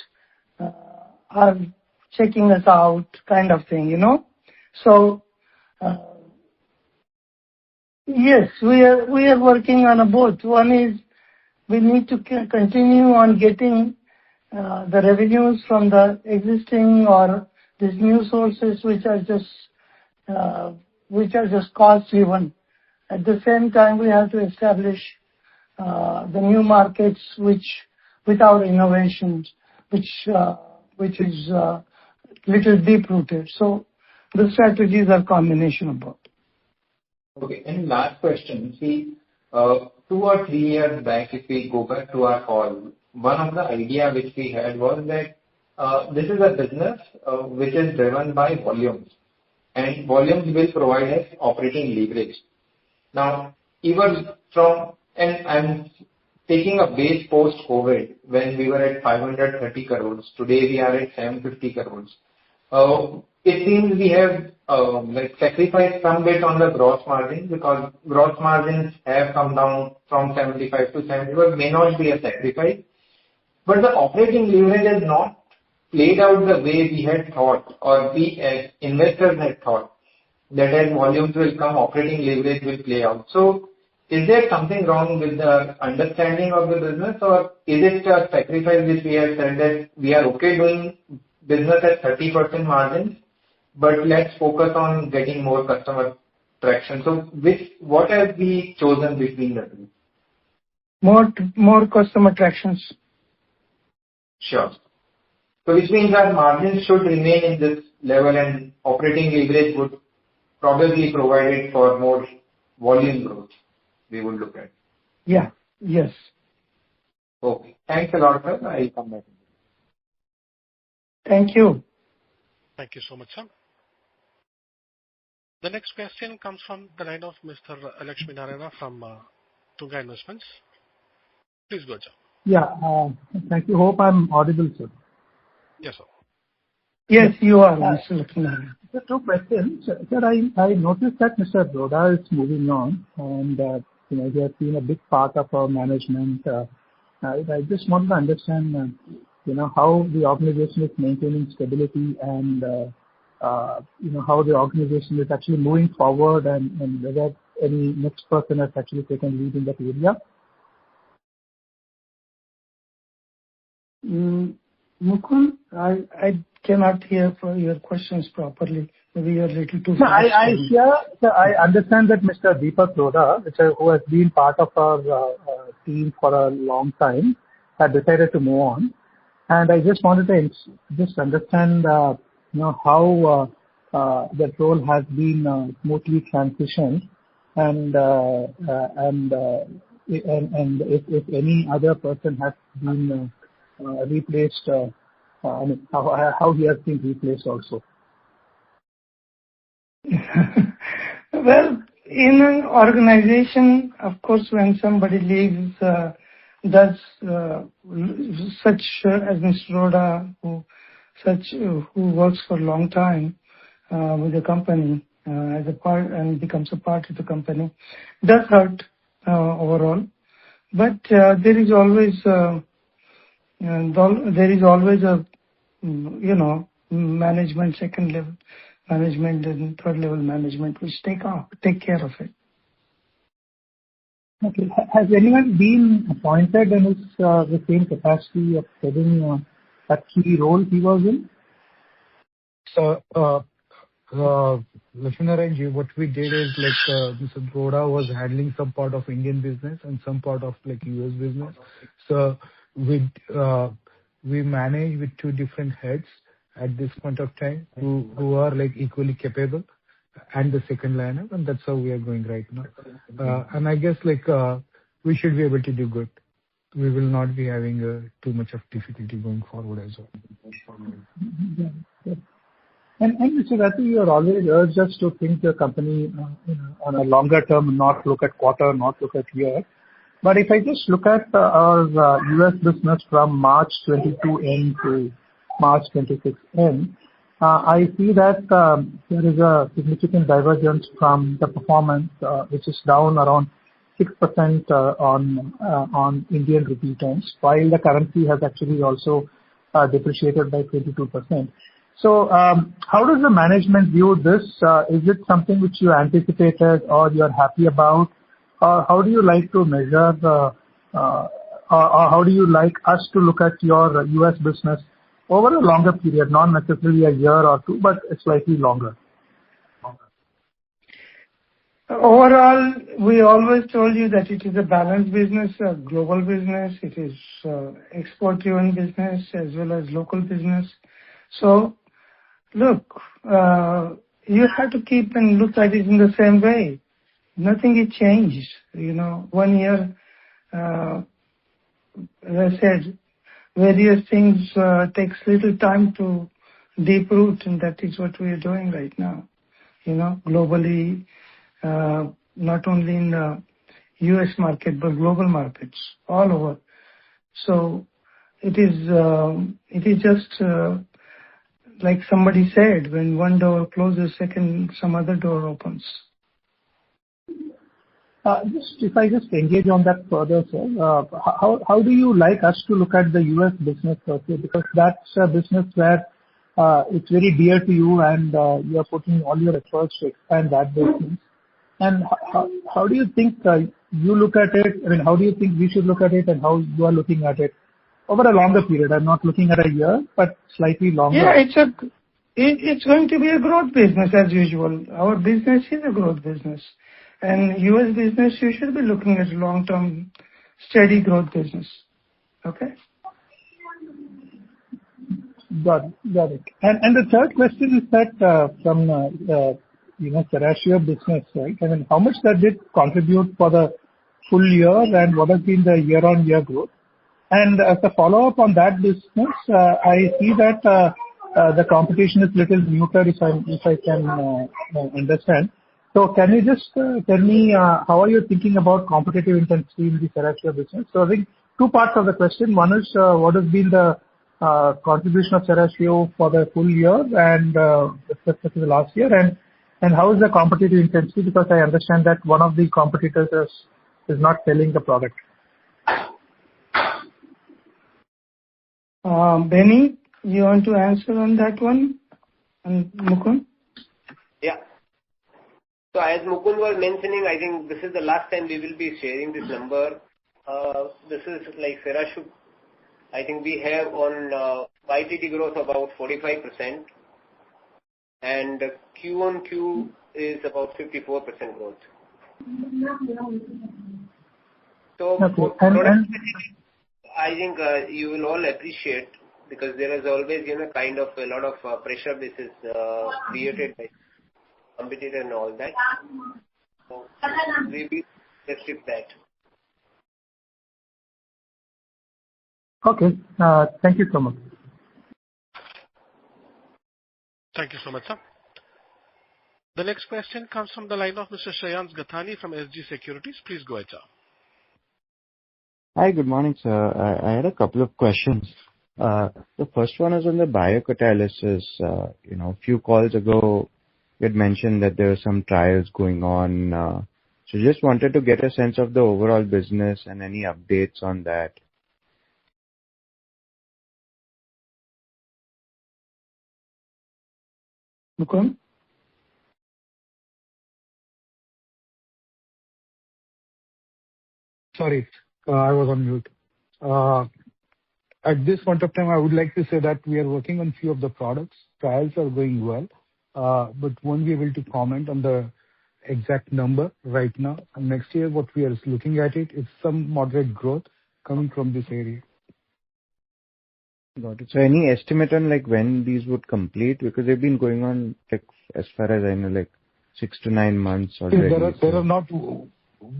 [SPEAKER 3] are checking us out, kind of thing, So, yes, we are working on both. One is we need to continue on getting the revenues from the existing or these new sources which are just cost driven. At the same time, we have to establish the new markets with our innovations, which is little deep rooted. So the strategies are combination of both.
[SPEAKER 9] Okay. And last question. See, 2 or 3 years back, if we go back to our call, one of the idea which we had was that this is a business which is driven by volumes, and volumes will provide us operating leverage. Now, even from, and I'm taking a base post-COVID, when we were at 530 crores, today we are at 750 crores. It seems we have sacrificed some bit on the gross margin, because gross margins have come down from 75 to 71. May not be a sacrifice, but the operating leverage has not played out the way we had thought, or we as investors had thought, that as volumes will come, operating leverage will play out. So is there something wrong with the understanding of the business, or is it a sacrifice which we have said that we are okay doing business at 30% margins, but let's focus on getting more customer traction? So what have we chosen between the two?
[SPEAKER 3] More customer tractions.
[SPEAKER 9] Sure. So which means that margins should remain in this level and operating leverage would probably provide it for more volume growth we would look at.
[SPEAKER 3] Yeah. Yes.
[SPEAKER 9] Okay. Thanks a lot, sir. I'll come back.
[SPEAKER 3] Thank you.
[SPEAKER 1] Thank you so much, sir. The next question comes from the line of Mr. Lakshmi Narayana from Tunga Investments. Please go, sir.
[SPEAKER 10] Yeah. Thank you. Hope I'm audible, sir.
[SPEAKER 1] Yes, sir.
[SPEAKER 3] Yes, you are, Mr. Lakshmi Narayana.
[SPEAKER 10] Sir, two questions. Sir, I noticed that Mr. Roda is moving on, and he has been a big part of our management. I just want to understand, how the organization is maintaining stability and, how the organization is actually moving forward, and whether any next person has actually taken lead in that area.
[SPEAKER 3] Mukul, I cannot hear your questions properly. Maybe you're a little too
[SPEAKER 10] No,
[SPEAKER 3] fast.
[SPEAKER 10] I understand that Mr. Deepak Roda, who has been part of our team for a long time, had decided to move on. And I just wanted to just understand, how that role has been smoothly transitioned, and if any other person has been replaced, how he has been replaced also.
[SPEAKER 3] Well, in an organization, of course, when somebody leaves, such as Mr. Roda, who works for a long time with the company as a part and becomes a part of the company, does hurt overall. But there is always a management, second level management and third level management which take care of it.
[SPEAKER 10] Okay. Has anyone been appointed in the same capacity of having a key role he was in?
[SPEAKER 6] So, Lakshmi Narayan, what we did is Mr. Roda was handling some part of Indian business and some part of US business. So we manage with two different heads at this point of time who are equally capable and the second lineup, and that's how we are going right now. And I guess we should be able to do good. We will not be having too much of difficulty going forward as well.
[SPEAKER 10] Yeah. And Mr. Rati, you are always urged us to think the company on a longer term, not look at quarter, not look at year. But if I just look at our US business from March 22 end to March 26 end, I see that there is a significant divergence from the performance, which is down around 6% on Indian rupee terms, while the currency has actually also depreciated by 22%. So how does the management view this? Is it something which you anticipated or you are happy about? Or how do you like to measure or how do you like us to look at your US business over a longer period, not necessarily a year or two, but slightly longer?
[SPEAKER 3] Overall, we always told you that it is a balanced business, a global business. It is export-driven business as well as local business. So, look, you have to keep and look at it in the same way. Nothing has changed. 1 year, as I said, various things takes little time to deep root, and that is what we are doing right now. Globally, not only in the US market, but global markets all over. So it is just like somebody said, when one door closes, some other door opens.
[SPEAKER 10] If I just engage on that further, sir, how do you like us to look at the US business, okay? Because that's a business where it's very dear to you and you are putting all your efforts to expand that business. And how do you think you look at it? I mean, how do you think we should look at it, and how you are looking at it over a longer period? I'm not looking at a year, but slightly longer.
[SPEAKER 3] Yeah, it's going to be a growth business as usual. Our business is a growth business. And US business, you should be looking at long-term, steady growth business. Okay?
[SPEAKER 10] Got it. And the third question is that from Serratiopeptidase business, right? I mean, how much that did contribute for the full year, and what has been the year-on-year growth? And as a follow-up on that business, I see that the competition is little muted, if I can understand. So can you just tell me how are you thinking about competitive intensity in the Serratiopeptidase business? So I think two parts of the question. One is what has been the contribution of Serratiopeptidase for the full year and especially the last year, and how is the competitive intensity? Because I understand that one of the competitors is not selling the product.
[SPEAKER 3] Benny, you want to answer on that one? And Mukund?
[SPEAKER 4] Yeah. So as Mukund was mentioning, I think this is the last time we will be sharing this number. This is like Serratiopeptidase. I think we have on YTD growth about 45%, and Q on Q is about 54% growth. So for product, I think you will all appreciate, because there is always kind of a lot of pressure this is created by competitor and all that. So we will restrict that.
[SPEAKER 10] Okay. Thank you so much.
[SPEAKER 1] Thank you so much, sir. The next question comes from the line of Mr. Shreyans Gathani from SG Securities. Please go ahead, sir.
[SPEAKER 11] Hi, good morning, sir. I had a couple of questions. The first one is on the biocatalysis. A few calls ago, you had mentioned that there are some trials going on. So just wanted to get a sense of the overall business and any updates on that.
[SPEAKER 3] Mukund?
[SPEAKER 6] Sorry, I was on mute. At this point of time, I would like to say that we are working on few of the products. Trials are going well, but won't be able to comment on the exact number right now. And next year, what we are looking at is some moderate growth coming from this area.
[SPEAKER 11] Got it. So any estimate on like when these would complete? Because they've been going on, like, as far as I know, like 6 to 9 months already.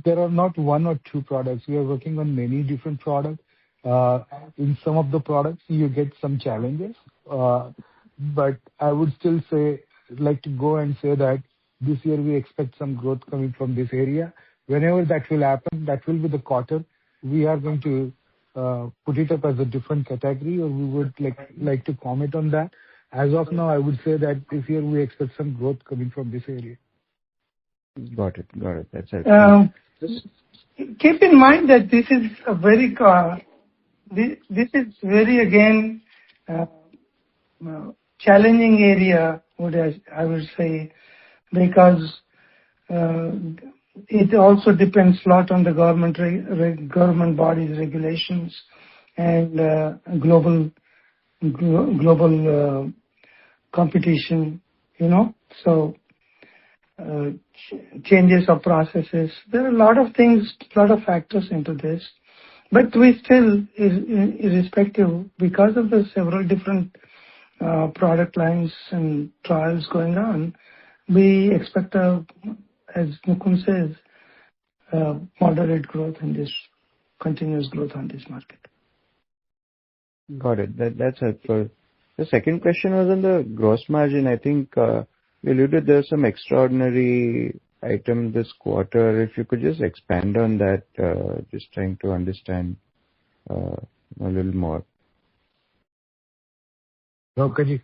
[SPEAKER 6] There are not one or two products. We are working on many different products. In some of the products, you get some challenges. But I would still like to go and say that this year we expect some growth coming from this area. Whenever that will happen, that will be the quarter. We are going to put it up as a different category, or we would like to comment on that. As of now, I would say that this year we expect some growth coming from this area.
[SPEAKER 11] Got it. That's it.
[SPEAKER 3] Keep in mind that this is a very again challenging area, I would say, because it also depends a lot on the government bodies, regulations, and global competition. So changes of processes. There are a lot of things, a lot of factors into this. But we still, irrespective, because of the several different product lines and trials going on, we expect, as Mukund says, moderate growth in this, continuous growth on this market.
[SPEAKER 11] Got it. That's helpful. The second question was on the gross margin. I think you alluded there's some extraordinary item this quarter. If you could just expand on that, just trying to understand a little more.
[SPEAKER 6] Okay.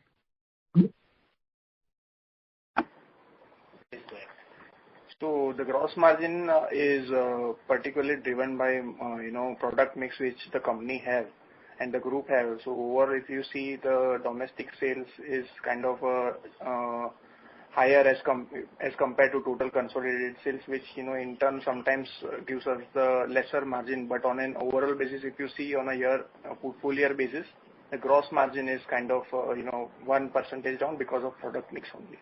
[SPEAKER 12] So the gross margin is particularly driven by product mix which the company have and the group have. So over, if you see, the domestic sales is kind of higher as compared to total consolidated sales, which in turn sometimes gives us the lesser margin. But on an overall basis, if you see on a full year basis, the gross margin is kind of 1% down because of product mix only.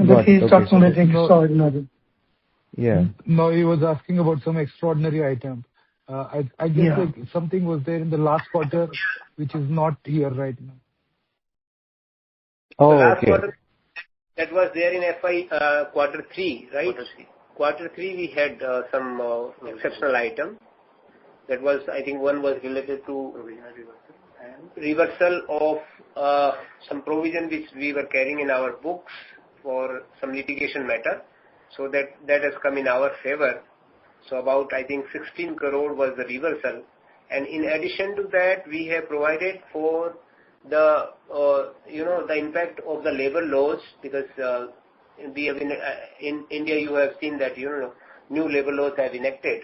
[SPEAKER 3] But he's talking about extraordinary.
[SPEAKER 11] Yeah.
[SPEAKER 6] No, he was asking about some extraordinary item. I guess like something was there in the last quarter, which is not here right now.
[SPEAKER 11] Oh,
[SPEAKER 4] last
[SPEAKER 11] okay.
[SPEAKER 4] quarter, that was there in FY quarter 3, right? Quarter 3 we had some exceptional item. That was, I think, one was related to reversal of some provision which we were carrying in our books for some litigation matter. So that has come in our favor. So about, I think, 16 crore was the reversal. And in addition to that, we have provided for the, the impact of the labor laws, because we have in India, you have seen that, new labor laws have enacted.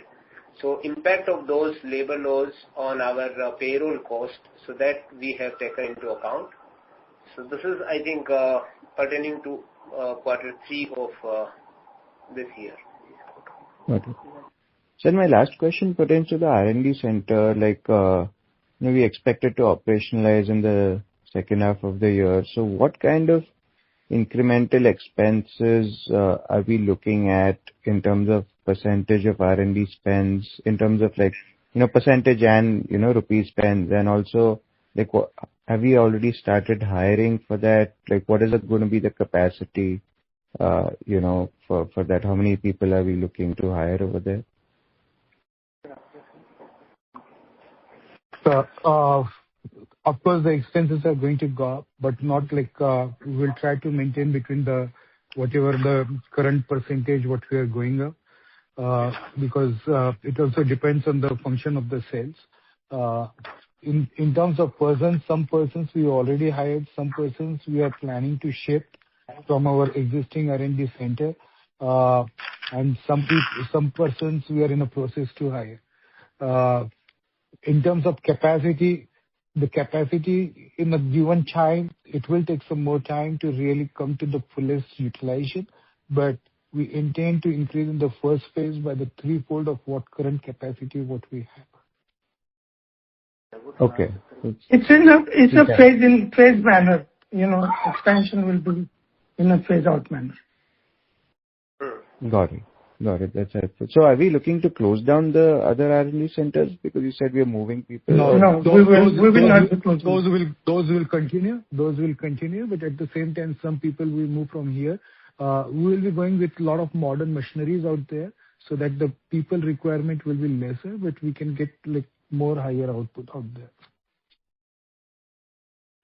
[SPEAKER 4] So impact of those labor laws on our payroll cost, so that we have taken into account. So this is, I think, pertaining to quarter 3 of this year.
[SPEAKER 11] Okay. So my last question pertains to the R&D center. Like, we expected to operationalize in the second half of the year. So what kind of incremental expenses are we looking at in terms of percentage of R&D spends, in terms of like, percentage and, rupee spends? And also, like, have we already started hiring for that? Like, what is it going to be the capacity, for that? How many people are we looking to hire over there?
[SPEAKER 6] Of course, the expenses are going to go up, but not like we will try to maintain between whatever the current percentage what we are going up, because it also depends on the function of the sales. In terms of persons, some persons we already hired, some persons we are planning to shift from our existing R&D center, and some persons we are in a process to hire. In terms of capacity, the capacity in a given time, it will take some more time to really come to the fullest utilization, but we intend to increase in the first phase by the threefold of what current capacity what we have.
[SPEAKER 11] Okay.
[SPEAKER 3] It's a phase manner. Expansion will be in a phase out manner.
[SPEAKER 11] Got it. That's helpful. So are we looking to close down the other R&D centers? Because you said we are moving people.
[SPEAKER 3] No, we will not close.
[SPEAKER 6] Those will continue, but at the same time, some people will move from here. We will be going with a lot of modern machineries out there, so that the people requirement will be lesser, but we can get like more higher output out there.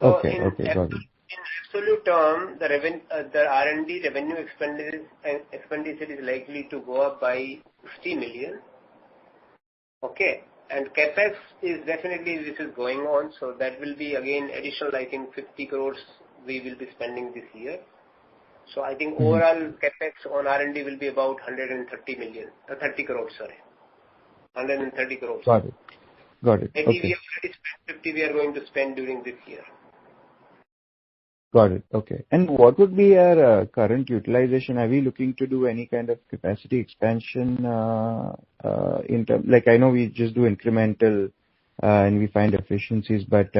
[SPEAKER 11] Okay, got it.
[SPEAKER 4] In absolute term, the R&D revenue expenditure is likely to go up by 60 million. Okay. And CapEx is definitely, this is going on, so that will be again additional, I think 50 crores we will be spending this year. So I think overall CapEx on R&D will be about 130 crores, sorry. 130 crores.
[SPEAKER 11] Got it.
[SPEAKER 4] Maybe
[SPEAKER 11] Okay.
[SPEAKER 4] we have already spent 50, we are going to spend during this year.
[SPEAKER 11] Got it. Okay. And what would be our current utilization? Are we looking to do any kind of capacity expansion in terms, like I know we just do incremental and we find efficiencies, but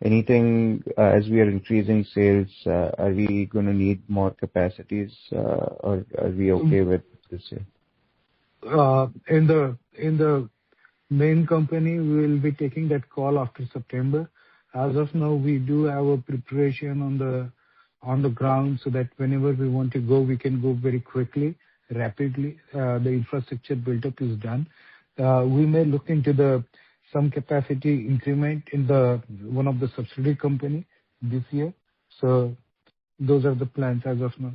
[SPEAKER 11] anything as we are increasing sales, are we going to need more capacities or are we okay with this year?
[SPEAKER 6] In the main company, we will be taking that call after September. As of now, we do have a preparation on the ground, so that whenever we want to go, we can go very quickly, rapidly. The infrastructure build-up is done. We may look into some capacity increment in one of the subsidiary company this year. So those are the plans as of now.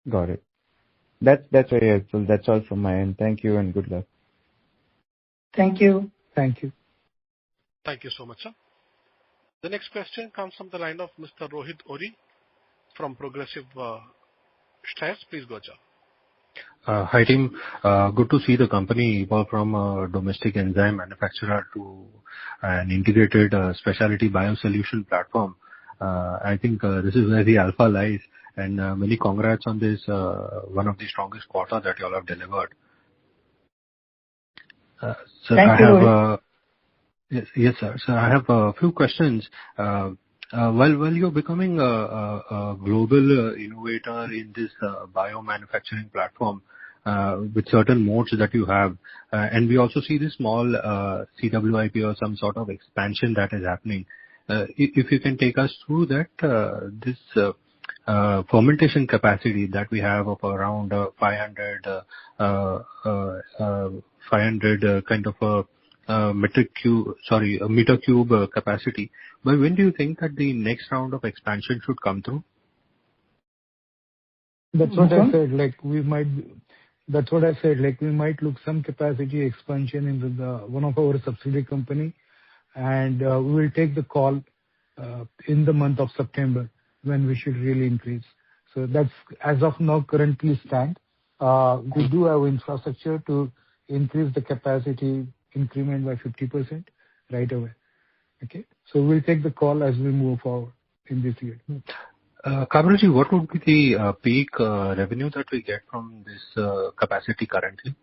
[SPEAKER 11] Got it. That's very helpful. That's all from my end. Thank you and good luck.
[SPEAKER 3] Thank you.
[SPEAKER 6] Thank you.
[SPEAKER 1] Thank you so much, sir. The next question comes from the line of Mr. Rohit Ori from Progressive Shares. Please go, sir.
[SPEAKER 13] Hi, team. Good to see the company evolve from a domestic enzyme manufacturer to an integrated specialty biosolution platform. I think this is where the alpha lies, and many congrats on this, one of the strongest quarter that you all have delivered.
[SPEAKER 3] Thank you, Rohit.
[SPEAKER 13] Yes, sir. So I have a few questions. While you're becoming a global innovator in this biomanufacturing platform, with certain modes that you have, and we also see this small CWIP or some sort of expansion that is happening. If you can take us through that, this fermentation capacity that we have of around 500 kind of a meter cube capacity. But when do you think that the next round of expansion should come through?
[SPEAKER 6] That's what I said. That's what I said. Like, we might look some capacity expansion into one of our subsidiary company, and we will take the call in the month of September when we should really increase. So that's as of now currently stand. We do have infrastructure to increase the capacity increment by 50% right away. Okay, so we'll take the call as we move forward in this year.
[SPEAKER 13] Kamalji, what would be the peak revenue that we get from this capacity currently?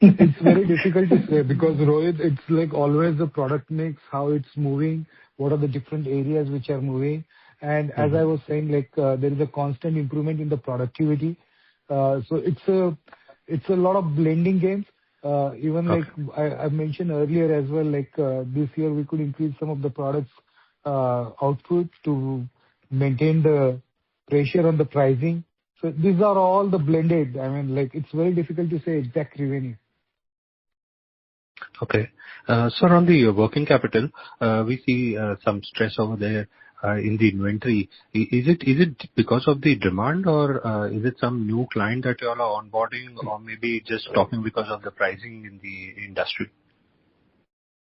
[SPEAKER 6] It's very difficult to say because, Rohit, it's like always the product mix, how it's moving, what are the different areas which are moving. And as I was saying, like, there is a constant improvement in the productivity. So it's a lot of blending games. Even like I mentioned earlier as well, like this year we could increase some of the products output to maintain the pressure on the pricing. So these are all the blended. I mean, like, it's very difficult to say exact revenue.
[SPEAKER 13] Okay. Sir, on the working capital, we see some stress over there in the inventory. Is it because of the demand, or is it some new client that you all are onboarding, or maybe just talking because of the pricing in the industry?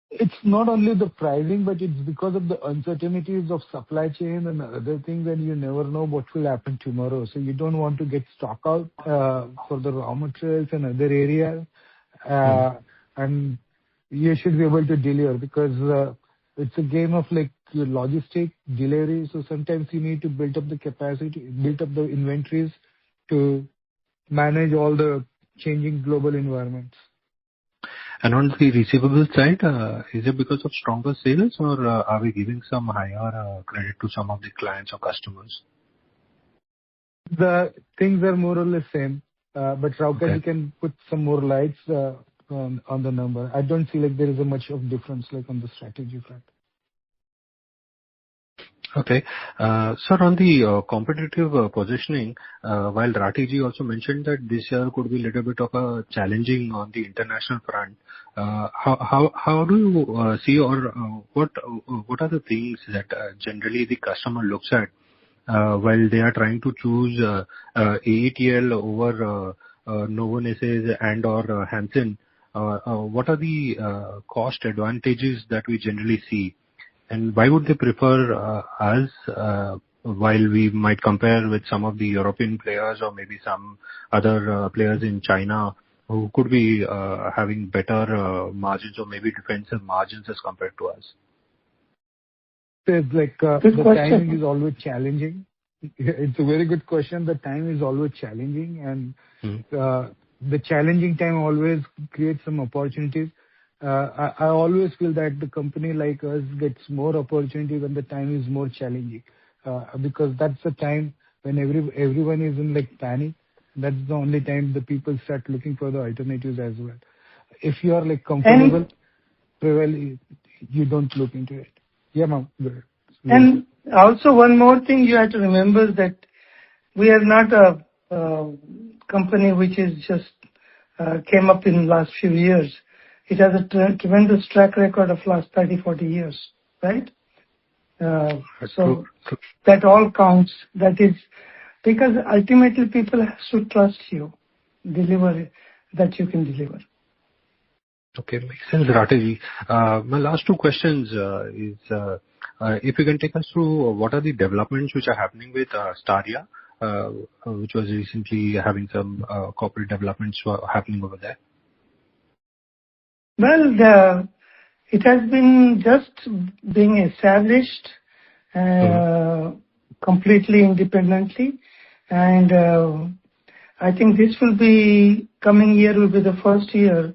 [SPEAKER 6] It's not only the pricing, but it's because of the uncertainties of supply chain and other things, and you never know what will happen tomorrow. So you don't want to get stock out for the raw materials and other areas. And you should be able to deliver because it's a game of like logistic delivery. So sometimes you need to build up the capacity, build up the inventories to manage all the changing global environments.
[SPEAKER 13] And on the receivable side, is it because of stronger sales, or are we giving some higher credit to some of the clients or customers?
[SPEAKER 6] The things are more or less same, but Rauka can put some more lights on the number. I don't feel like there is a much of difference like on the strategy front.
[SPEAKER 13] Okay. Sir, on the competitive positioning, while Ratiji also mentioned that this year could be a little bit of a challenging on the international front, how do you see, or what are the things that generally the customer looks at while they are trying to choose AETL over Novonesis and or Hansen? What are the cost advantages that we generally see? And why would they prefer us while we might compare with some of the European players or maybe some other players in China who could be having better margins or maybe defensive margins as compared to us?
[SPEAKER 6] It's like the timing is always challenging. It's a very good question. The time is always challenging, and the challenging time always creates some opportunities. I always feel that the company like us gets more opportunity when the time is more challenging, because that's the time when everyone is in like panic. That's the only time the people start looking for the alternatives as well. If you are like comfortable, you don't look into it. Yeah, ma'am.
[SPEAKER 3] And also one more thing you have to remember is that we are not a company which is just came up in the last few years. It has a tremendous track record of last 30, 40 years, right? So that all counts. That is because ultimately people have to trust you, deliver that you can deliver.
[SPEAKER 13] Okay, makes sense, Rathi. My last two questions is if you can take us through what are the developments which are happening with Staria, which was recently having some corporate developments happening over there.
[SPEAKER 3] Well, it has been just being established completely independently, and I think this will be coming year will be the first year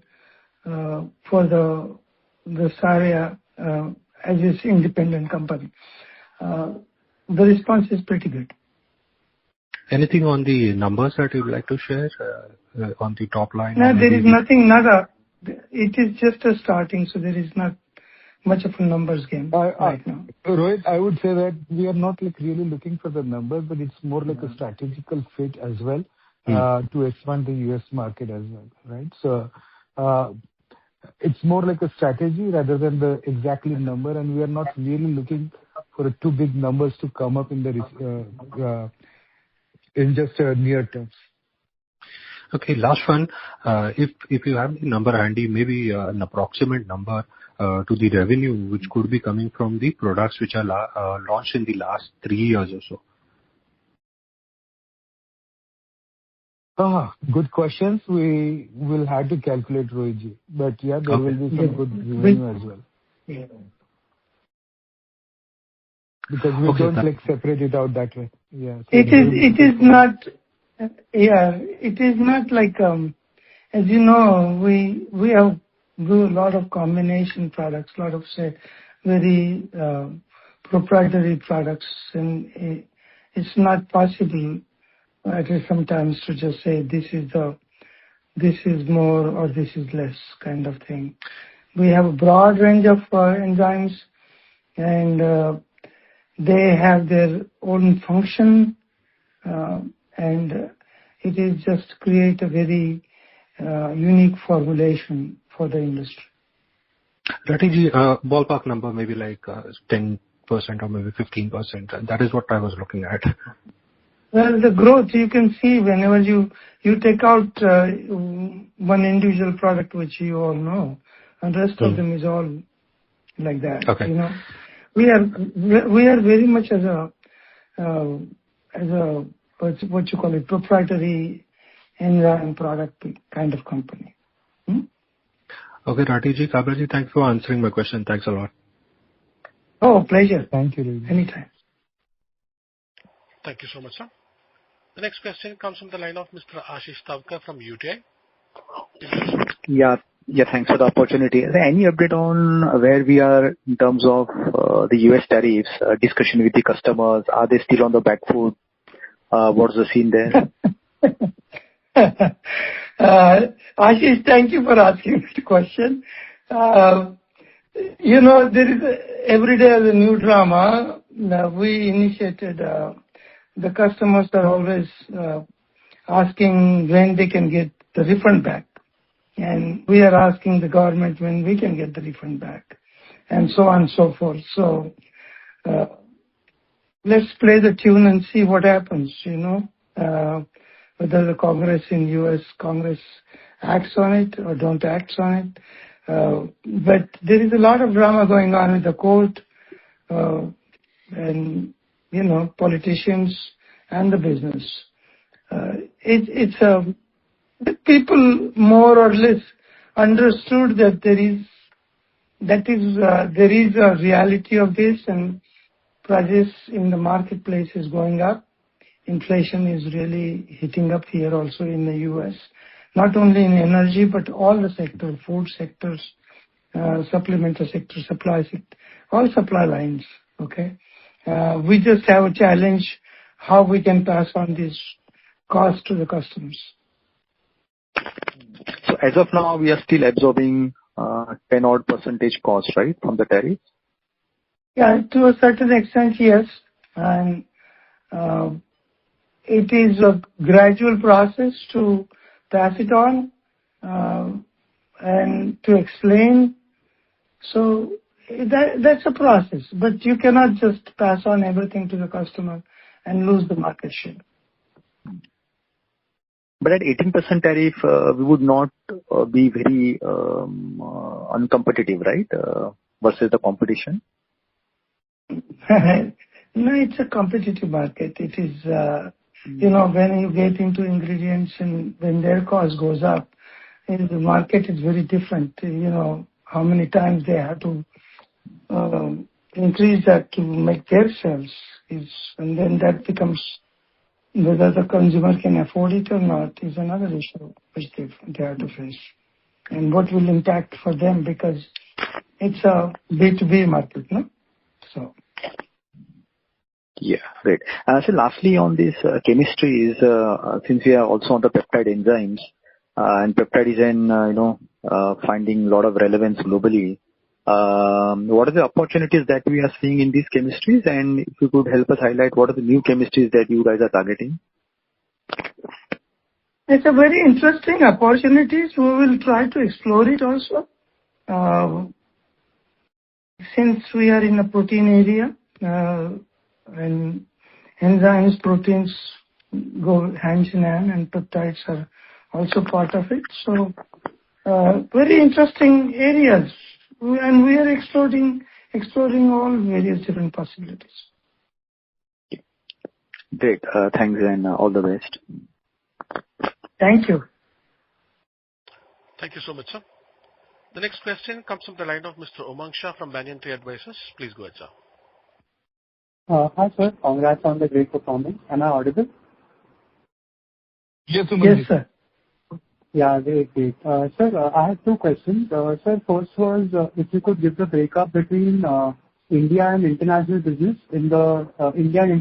[SPEAKER 3] for the Staria as its independent company. The response is pretty good.
[SPEAKER 13] Anything on the numbers that you'd like to share on the top line?
[SPEAKER 3] No, there is nothing. It is just a starting, so there is not much of a numbers game right now.
[SPEAKER 6] Rohit, I would say that we are not like really looking for the numbers, but it's more like a strategical fit as well to expand the US market as well, right? So it's more like a strategy rather than the exactly number, and we are not really looking for too big numbers to come up in the in just near terms.
[SPEAKER 13] Okay, last one. If you have the number handy, maybe an approximate number to the revenue which could be coming from the products which are launched in the last 3 years or so.
[SPEAKER 6] Good questions. We will have to calculate, Rohit. But yeah, there will be some good revenue as well.
[SPEAKER 3] Yeah.
[SPEAKER 6] Because we don't like separate it out that way. Yeah. So
[SPEAKER 3] it is not. Yeah, it is not like as you know, we have do a lot of combination products, lot of say very proprietary products, and it's not possible at least sometimes to just say this is more or this is less kind of thing. We have a broad range of enzymes, and they have their own function, and it is just create a very unique formulation for the industry.
[SPEAKER 13] Rathi, ballpark number, maybe like 10% or maybe 15%. That is what I was looking at.
[SPEAKER 3] Well, the growth you can see whenever you take out one individual product, which you all know, and rest of them is all like that.
[SPEAKER 13] Okay.
[SPEAKER 3] You know, we are very much as a what you call it, proprietary enzyme product kind of company.
[SPEAKER 13] Okay, Rathi, Kabalji, thanks for answering my question. Thanks a lot.
[SPEAKER 3] Oh, pleasure.
[SPEAKER 6] Thank you, Rohit.
[SPEAKER 3] Anytime.
[SPEAKER 1] Thank you so much, sir. The next question comes from the line of Mr. Ashish Tavkar from UTI.
[SPEAKER 14] Yeah, thanks for the opportunity. Is there any update on where we are in terms of the US tariffs, discussion with the customers? Are they still on the back foot? What's the scene there?
[SPEAKER 3] Ashish, thank you for asking this question. You know, there is every day a new drama. We initiated, the customers are always asking when they can get the refund back. And we are asking the government when we can get the refund back, and so on and so forth. So let's play the tune and see what happens, you know, whether the Congress in US Congress acts on it or don't act on it. But there is a lot of drama going on with the court, and, you know, politicians and the business. The people more or less understood that there is a reality of this, and prices in the marketplace is going up. Inflation is really hitting up here also in the US, not only in energy, but all the sector, food sectors, supplementary sector, supply sector, all supply lines. Okay. We just have a challenge how we can pass on this cost to the customers.
[SPEAKER 14] So as of now, we are still absorbing 10% cost, right, from the tariff?
[SPEAKER 3] Yeah, to a certain extent, yes. And it is a gradual process to pass it on and to explain. So that's a process, but you cannot just pass on everything to the customer and lose the market share.
[SPEAKER 14] But at 18% tariff, we would not be very uncompetitive, right, versus the competition?
[SPEAKER 3] No, it's a competitive market. It is, when you get into ingredients and when their cost goes up, and the market is very different. How many times they have to increase that to make their sales and then that becomes whether the consumer can afford it or not is another issue which they have to face. And what will impact for them because it's a B2B market, no? So.
[SPEAKER 14] Yeah, great. So lastly on this chemistry is, since we are also on the peptide enzymes, and peptide is finding a lot of relevance globally, what are the opportunities that we are seeing in these chemistries? And if you could help us highlight what are the new chemistries that you guys are targeting?
[SPEAKER 3] It's a very interesting opportunity. We will try to explore it also. Since we are in the protein area, and enzymes, proteins go hand in hand and peptides are also part of it. So, very interesting areas. And we are exploring all various different possibilities.
[SPEAKER 14] Great. Thanks and all the best.
[SPEAKER 3] Thank you.
[SPEAKER 1] Thank you so much, sir. The next question comes from the line of Mr. Umang Shah from Banyan Tree Advisors. Please go ahead, sir.
[SPEAKER 15] Hi, sir. Congrats on the great performance. Am I audible?
[SPEAKER 6] Yes, Umang.
[SPEAKER 3] Yes, sir.
[SPEAKER 15] Yeah, great. Sir, I have two questions. Sir, first was if you could give the breakup between India and international business in the human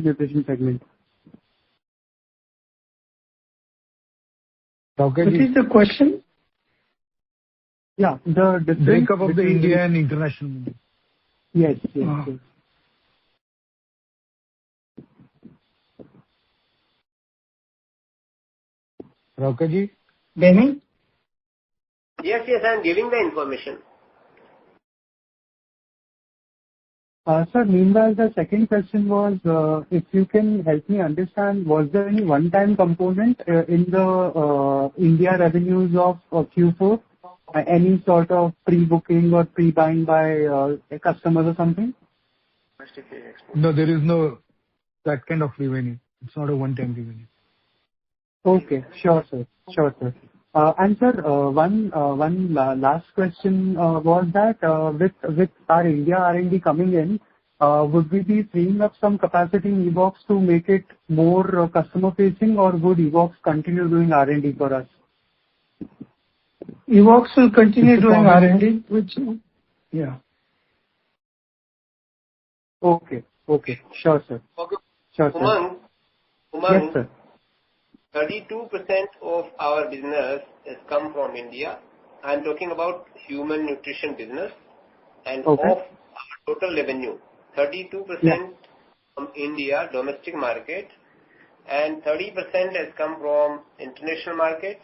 [SPEAKER 15] nutrition segment.
[SPEAKER 3] What is the question?
[SPEAKER 15] Yeah, the
[SPEAKER 6] breakup of the India and international business.
[SPEAKER 15] Yes.
[SPEAKER 6] Raukaji?
[SPEAKER 3] Benny?
[SPEAKER 4] Yes, I'm giving the information.
[SPEAKER 15] Sir, meanwhile, the second question was, if you can help me understand, was there any one-time component in the India revenues of Q4? Any sort of pre-booking or pre-buying by customers or something?
[SPEAKER 6] No, there is no that kind of revenue. It's not a one-time revenue.
[SPEAKER 15] Okay. Sure, sir. And sir, one last question was that with our India R&D coming in, would we be freeing up some capacity in Evox to make it more customer facing, or would Evox continue doing R&D for us?
[SPEAKER 3] Evox will continue doing R&D, yeah.
[SPEAKER 15] Okay. Sure, sir.
[SPEAKER 4] Okay.
[SPEAKER 15] Sure, sir.
[SPEAKER 4] Umang,
[SPEAKER 15] Yes, sir.
[SPEAKER 4] 32% of our business has come from India. I'm talking about human nutrition business. And
[SPEAKER 15] Okay.
[SPEAKER 4] of our total revenue, 32% from India, domestic market, and 30% has come from international market.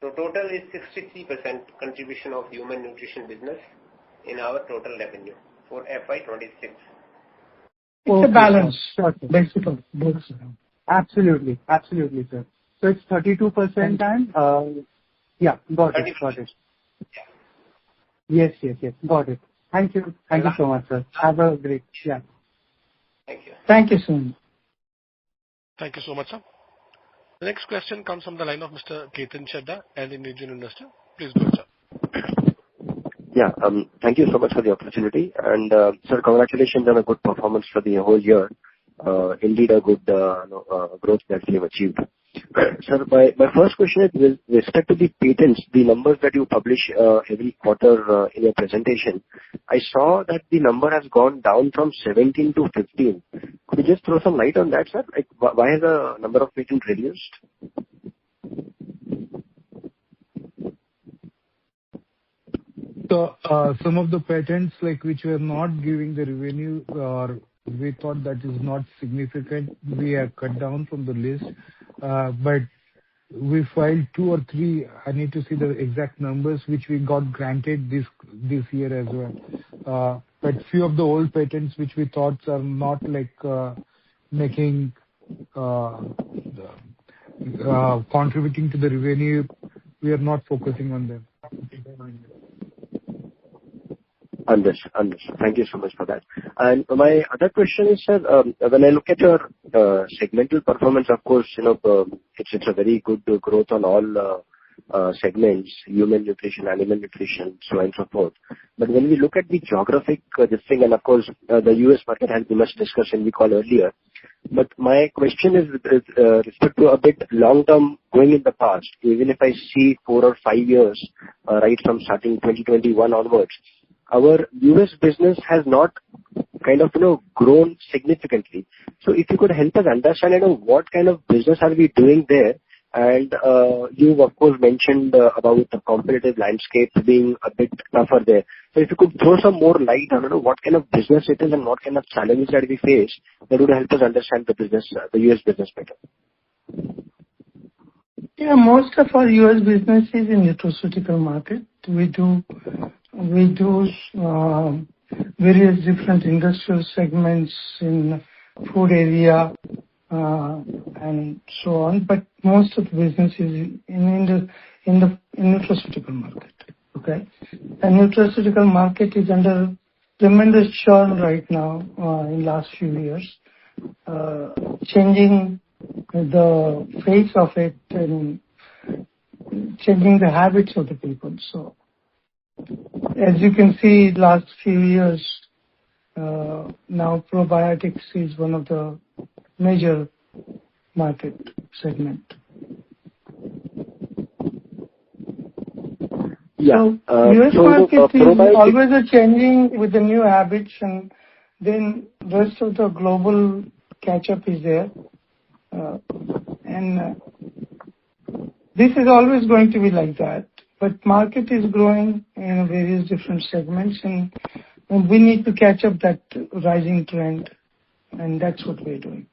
[SPEAKER 4] So total is 63% contribution of human nutrition business in our total revenue for FY26.
[SPEAKER 3] It's a balance.
[SPEAKER 15] Sure, sir.
[SPEAKER 3] Basically.
[SPEAKER 15] Absolutely, sir. So it's 32% and yeah, got it.
[SPEAKER 4] Yeah.
[SPEAKER 15] Yes. Got it. Thank you so much, sir. Have a great
[SPEAKER 4] Thank you.
[SPEAKER 3] Thank you so much.
[SPEAKER 1] Thank you so much, sir. The next question comes from the line of Mr. Ketan Chadda, an individual investor. Please go ahead, sir.
[SPEAKER 16] Yeah, thank you so much for the opportunity. And sir, congratulations on a good performance for the whole year. Indeed a good growth that you have achieved. Sir, my first question is with respect to the patents, the numbers that you publish every quarter in your presentation. I saw that the number has gone down from 17 to 15. Could you just throw some light on that, sir? Like, why has the number of patents reduced?
[SPEAKER 6] So some of the patents which were not giving the revenue, or we thought that is not significant, we have cut down from the list. But we filed 2 or 3. I need to see the exact numbers which we got granted this year as well. But few of the old patents which we thought are not making contributing to the revenue, we are not focusing on them.
[SPEAKER 16] Understood. Thank you so much for that. And my other question is, sir, when I look at your segmental performance, of course, it's a very good growth on all segments, human nutrition, animal nutrition, so on and so forth. But when we look at the geographic this thing, and of course, the US market has been much discussed in the call earlier. But my question is with respect to a bit long term going in the past, even if I see 4 or 5 years, right from starting 2021 onwards, our US business has not kind of, grown significantly. So if you could help us understand, what kind of business are we doing there? And you of course mentioned about the competitive landscape being a bit tougher there. So if you could throw some more light on, what kind of business it is and what kind of challenges that we face, that would help us understand the business, the US business better.
[SPEAKER 3] Yeah, most of our US business is in nutraceutical market. We do various different industrial segments in food area and so on, but most of the business is in the nutraceutical market. Okay, the nutraceutical market is under tremendous churn right now in last few years, changing the face of it and changing the habits of the people. So, as you can see, last few years, now probiotics is one of the major market segment.
[SPEAKER 16] Yeah.
[SPEAKER 3] So, US market is always changing with the new habits, and then rest of the global catch-up is there. And this is always going to be like that. But market is growing in various different segments, and we need to catch up that rising trend, and that's what we're doing.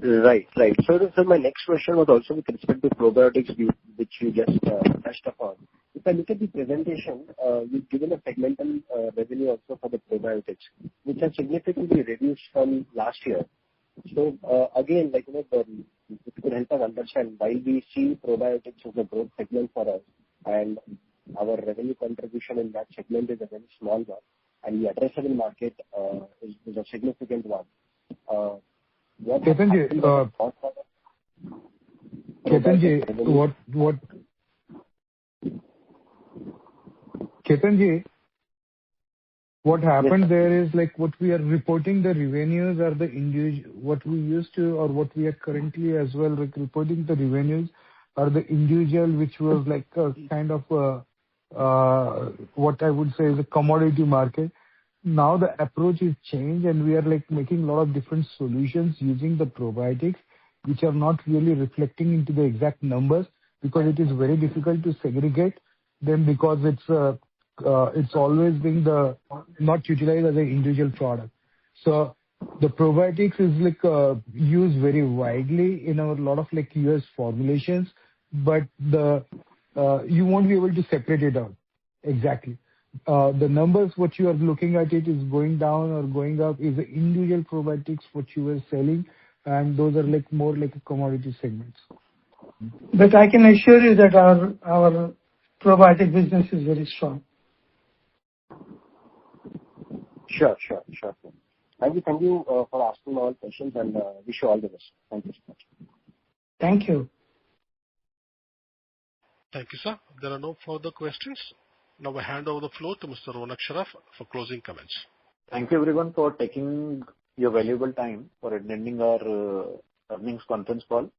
[SPEAKER 16] Right. So my next question was also with respect to probiotics, which you just touched upon. If I look at the presentation, you've given a segmental revenue also for the probiotics, which has significantly reduced from last year. So again, if you could help us understand why we see probiotics as a growth segment for us, and our revenue contribution in that segment is a very small one, and the addressable market is a significant one.
[SPEAKER 6] Ketanji, what happened there is what we are reporting the revenues are the individual, what we used to or what we are currently as well reporting the revenues are the individual, which was a kind of what I would say is a commodity market. Now the approach is changed, and we are making a lot of different solutions using the probiotics, which are not really reflecting into the exact numbers, because it is very difficult to segregate them, because it's always been not utilized as an individual product. So the probiotics is used very widely in a lot of US formulations, but you won't be able to separate it out exactly. The numbers what you are looking at it is going down or going up is the individual probiotics what you were selling, and those are more like a commodity segments.
[SPEAKER 3] But I can assure you that our probiotic business is very strong.
[SPEAKER 16] Sure. Thank you for asking all questions, and wish you all the best. Thank you so much.
[SPEAKER 3] Thank you.
[SPEAKER 1] Thank you, sir. There are no further questions. Now I hand over the floor to Mr. Ronak Sharaf for closing comments.
[SPEAKER 2] Thank you everyone for taking your valuable time for attending our earnings conference call.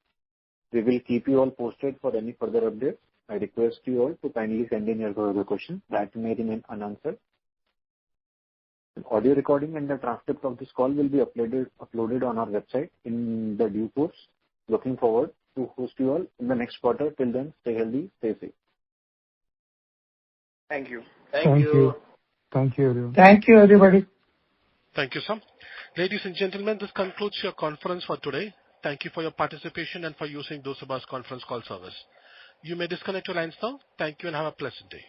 [SPEAKER 2] We will keep you all posted for any further updates. I request you all to kindly send in your further questions that may remain unanswered. An audio recording and the transcript of this call will be uploaded on our website in the due course. Looking forward to host you all in the next quarter. Till then, stay healthy, stay safe.
[SPEAKER 12] Thank you.
[SPEAKER 6] Thank you. Thank you, everyone.
[SPEAKER 3] Thank you, everybody.
[SPEAKER 1] Thank you, sir. Ladies and gentlemen, this concludes your conference for today. Thank you for your participation and for using Dosaba's conference call service. You may disconnect your lines now. Thank you and have a pleasant day.